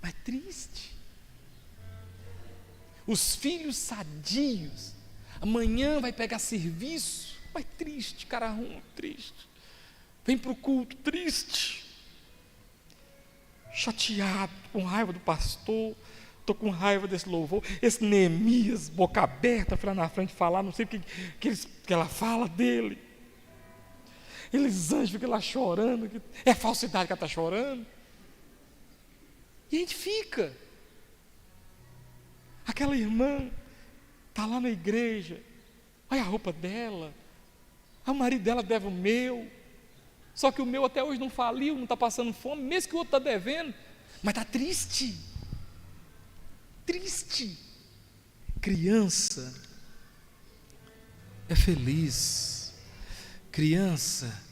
Mas triste. Os filhos sadios. Amanhã vai pegar serviço. Mas triste, cara ruim, triste. Vem para o culto, triste. Chateado, com raiva do pastor. Estou com raiva desse louvor. Esse Neemias, boca aberta, para na frente falar, não sei o que ela fala dele. Eles anjos ficam lá chorando. É falsidade que ela está chorando. E a gente fica. Aquela irmã está lá na igreja. Olha a roupa dela. O marido dela deve o meu. Só que o meu até hoje não faliu, não está passando fome, mesmo que o outro está devendo. Mas está triste. Triste. Criança é feliz. Criança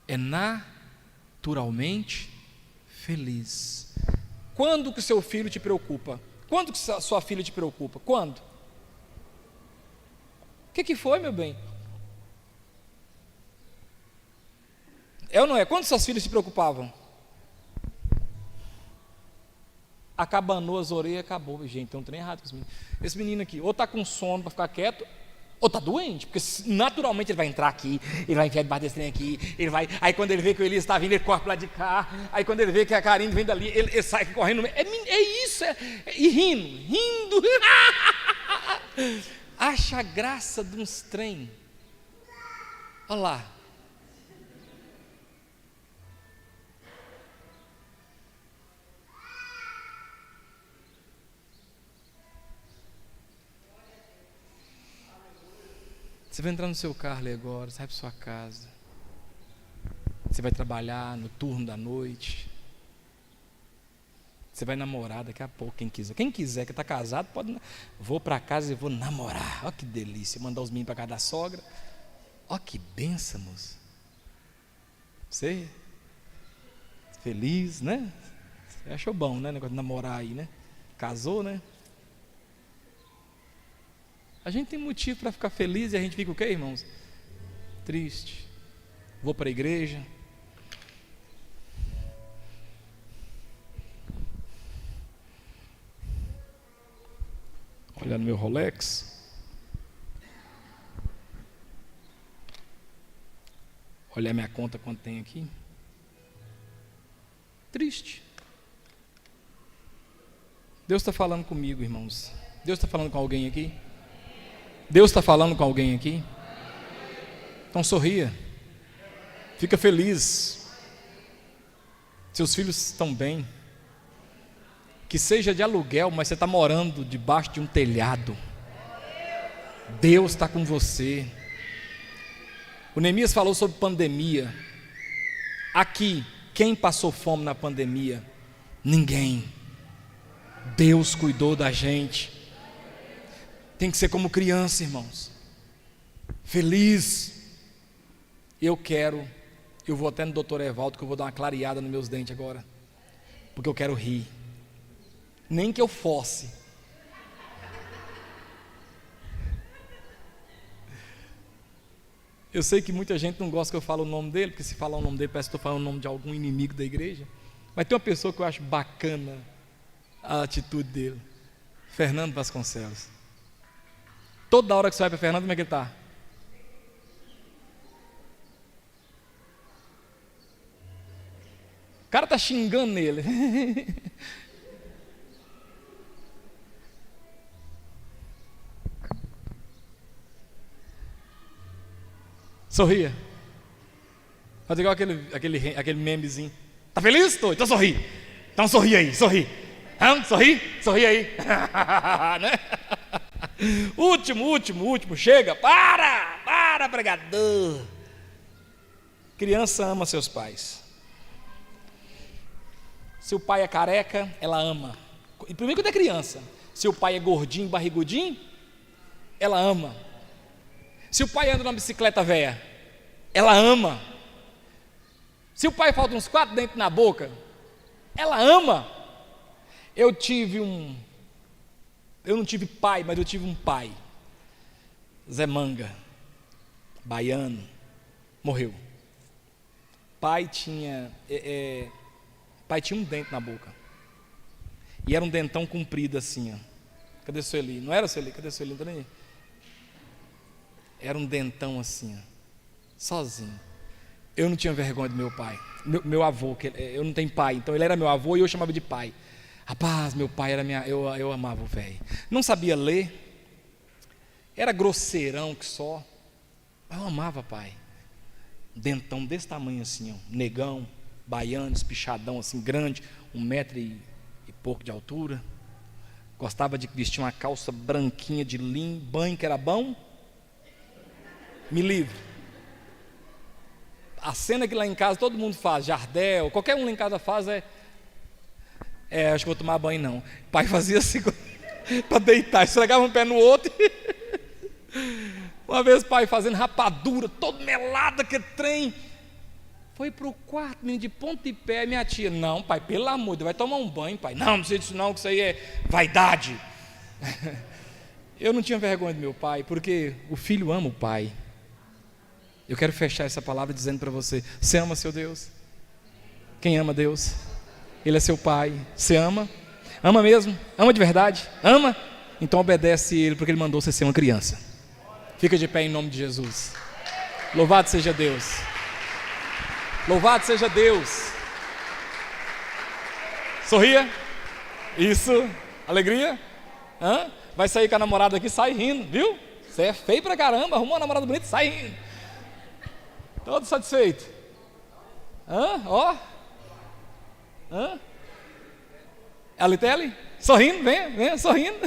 é naturalmente feliz. Quando que o seu filho te preocupa? Quando que sua filha te preocupa? Quando? O que foi, meu bem? É ou não é? Quando suas filhas se preocupavam? Acabanou as orelhas, acabou. Gente, tem um trem errado com esse menino. Esse menino aqui, ou está com sono para ficar quieto, ou está doente, porque naturalmente ele vai entrar aqui, ele vai enfiar debaixo desse trem aqui, ele vai, aí quando ele vê que o Elias está vindo, ele corre para lá de cá, aí quando ele vê que a Karine vem dali, ele sai correndo, é isso, e rindo, acha graça de uns trem, olha lá. Você vai entrar no seu carro ali agora, sai para sua casa. Você vai trabalhar no turno da noite. Você vai namorar daqui a pouco, quem quiser. Quem quiser, que está casado, pode. Vou para casa e vou namorar. Olha que delícia, mandar os meninos para casa da sogra. Olha que benção, moça. Você feliz, né? Você achou bom, né? Negócio de namorar aí, né? Casou, né? A gente tem motivo para ficar feliz e a gente fica o quê, irmãos? Triste. Vou para a igreja. Olha no meu Rolex. Olha a minha conta quanto tem aqui. Triste. Deus está falando comigo, irmãos. Deus está falando com alguém aqui? Deus está falando com alguém aqui? Então sorria. Fica feliz. Seus filhos estão bem. Que seja de aluguel, mas você está morando debaixo de um telhado. Deus está com você. O Neemias falou sobre pandemia. Aqui, Quem passou fome na pandemia? Ninguém. Deus cuidou da gente. Tem que ser como criança, irmãos, feliz. Eu vou até no doutor Evaldo, que eu vou dar uma clareada nos meus dentes agora, porque eu quero rir, nem que eu fosse. Eu sei que muita gente não gosta que eu fale o nome dele, porque se falar o nome dele parece que estou falando o nome de algum inimigo da igreja, mas tem uma pessoa que eu acho bacana a atitude dele, Fernando Vasconcelos. Toda hora que você vai para Fernando, como é que ele está? O cara está xingando nele. Sorria. Faz igual aquele memezinho. Tá feliz? Tô, então sorri. Então sorri aí, sorri. Sorri? Sorri aí. Né? Último, chega. Para, pregador. Criança ama seus pais. Se o pai é careca, ela ama. E primeiro quando é criança. Se o pai é gordinho, barrigudinho, ela ama. Se o pai anda numa bicicleta velha, ela ama. Se o pai falta uns 4 dentes na boca, ela ama. Eu não tive pai, mas eu tive um pai. Zé Manga, baiano, morreu. Pai tinha um dente na boca. E era um dentão comprido assim, ó. Cadê o Sueli? Não era o Sueli? Cadê o Sueli? Não tá nem aí. Era um dentão assim, ó, sozinho. Eu não tinha vergonha do meu pai. Meu avô, eu não tenho pai, então ele era meu avô e eu chamava de pai. Rapaz, meu pai era eu amava o velho. Não sabia ler, era grosseirão que só, mas eu amava pai. Dentão desse tamanho assim, ó, negão, baiano, espichadão assim, grande, 1 metro e pouco de altura. Gostava de vestir uma calça branquinha de linho, banho que era bom. Me livre. A cena que lá em casa todo mundo faz, Jardel, qualquer um lá em casa faz acho que vou tomar banho não. O pai fazia assim para deitar, esfregava um pé no outro. Uma vez o pai fazendo rapadura, todo melado, aquele trem. Foi para o quarto, menino, de ponta e pé. Minha tia, não pai, pelo amor de Deus, vai tomar um banho, pai. Não precisa disso não, que isso aí é vaidade. Eu não tinha vergonha do meu pai, porque o filho ama o pai. Eu quero fechar essa palavra dizendo para você: você ama seu Deus? Quem ama Deus? Ele é seu pai. Você ama? Ama mesmo? Ama de verdade? Ama? Então obedece Ele, porque Ele mandou você ser uma criança. Fica de pé em nome de Jesus. Louvado seja Deus. Louvado seja Deus. Sorria. Isso. Alegria. Vai sair com a namorada aqui, sai rindo, viu? Você é feio pra caramba, arrumou uma namorada bonita, sai rindo. Todo satisfeito. Alitele? Sorrindo, venha, sorrindo.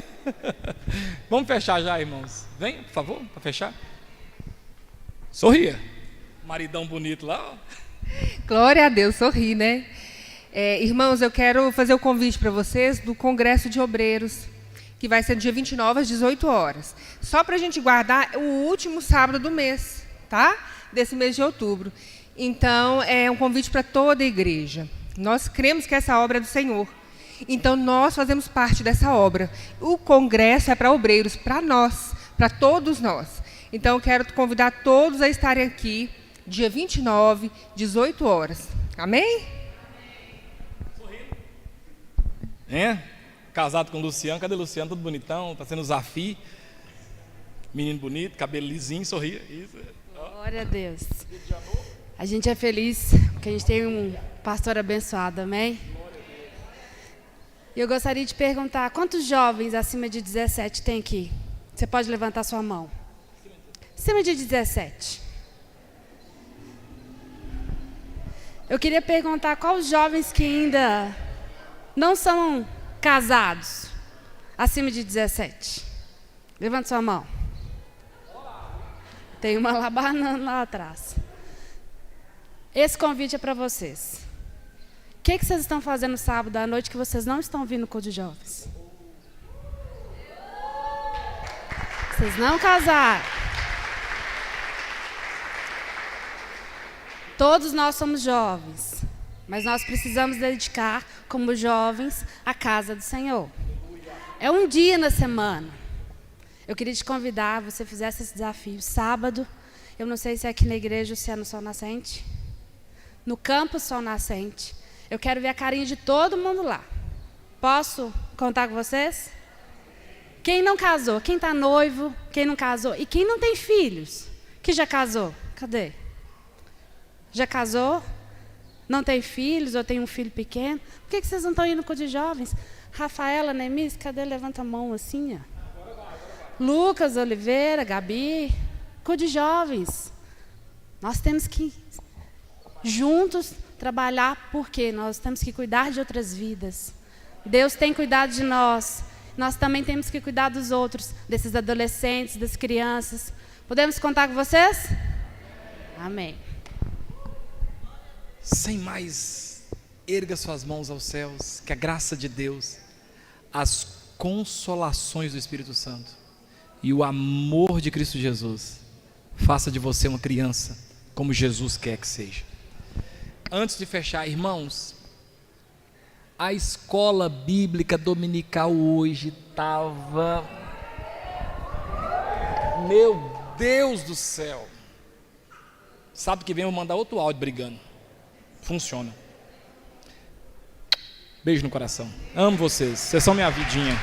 Vamos fechar já, irmãos. Vem, por favor, para fechar. Sorria. Maridão bonito lá, ó. Glória a Deus, sorri, né? Irmãos, eu quero fazer o convite para vocês do Congresso de Obreiros, que vai ser no dia 29 às 18 horas. Só para a gente guardar o último sábado do mês, tá? Desse mês de outubro. Então, é um convite para toda a igreja. Nós cremos que essa obra é do Senhor. Então, nós fazemos parte dessa obra. O congresso é para obreiros, para nós, para todos nós. Então, eu quero convidar todos a estarem aqui, dia 29, 18 horas. Amém? Casado com o Luciano. Cadê o Luciano? Todo bonitão, parecendo o Zafi. Menino bonito, cabelo lisinho, sorria. Isso. Glória a Deus. A gente é feliz porque a gente tem um pastor abençoado, amém? E eu gostaria de perguntar, quantos jovens acima de 17 tem aqui? Você pode levantar sua mão. Acima de 17. Eu queria perguntar quais os jovens que ainda não são casados, acima de 17. Levanta sua mão. Tem uma lá banana lá atrás. Esse convite é para vocês. que vocês estão fazendo sábado à noite que vocês não estão vindo com o de jovens? Vocês não casaram. Todos nós somos jovens, mas nós precisamos dedicar, como jovens, a casa do Senhor. É um dia na semana. Eu queria te convidar, você fizesse esse desafio. Sábado, eu não sei se é aqui na igreja ou se é no Sol Nascente. No Campus Sol Nascente. Eu quero ver a carinha de todo mundo lá. Posso contar com vocês? Quem não casou? Quem está noivo? Quem não casou? E quem não tem filhos? Que já casou? Cadê? Já casou? Não tem filhos ou tem um filho pequeno? Por que vocês não estão indo com o de jovens? Rafaela, Nemis, cadê? Levanta a mão assim, ó. Lucas, Oliveira, Gabi, com o de jovens. Nós temos que, juntos, trabalhar, porque nós temos que cuidar de outras vidas. Deus tem cuidado de nós. Nós também temos que cuidar dos outros, desses adolescentes, das crianças. Podemos contar com vocês? Amém. Sem mais, erga suas mãos aos céus, que a graça de Deus, as consolações do Espírito Santo e o amor de Cristo Jesus faça de você uma criança como Jesus quer que seja. Antes de fechar, irmãos, a escola bíblica dominical hoje estava, meu Deus do céu, sábado que vem eu vou mandar outro áudio brigando. Funciona. Beijo no coração. Amo vocês. Vocês são minha vidinha.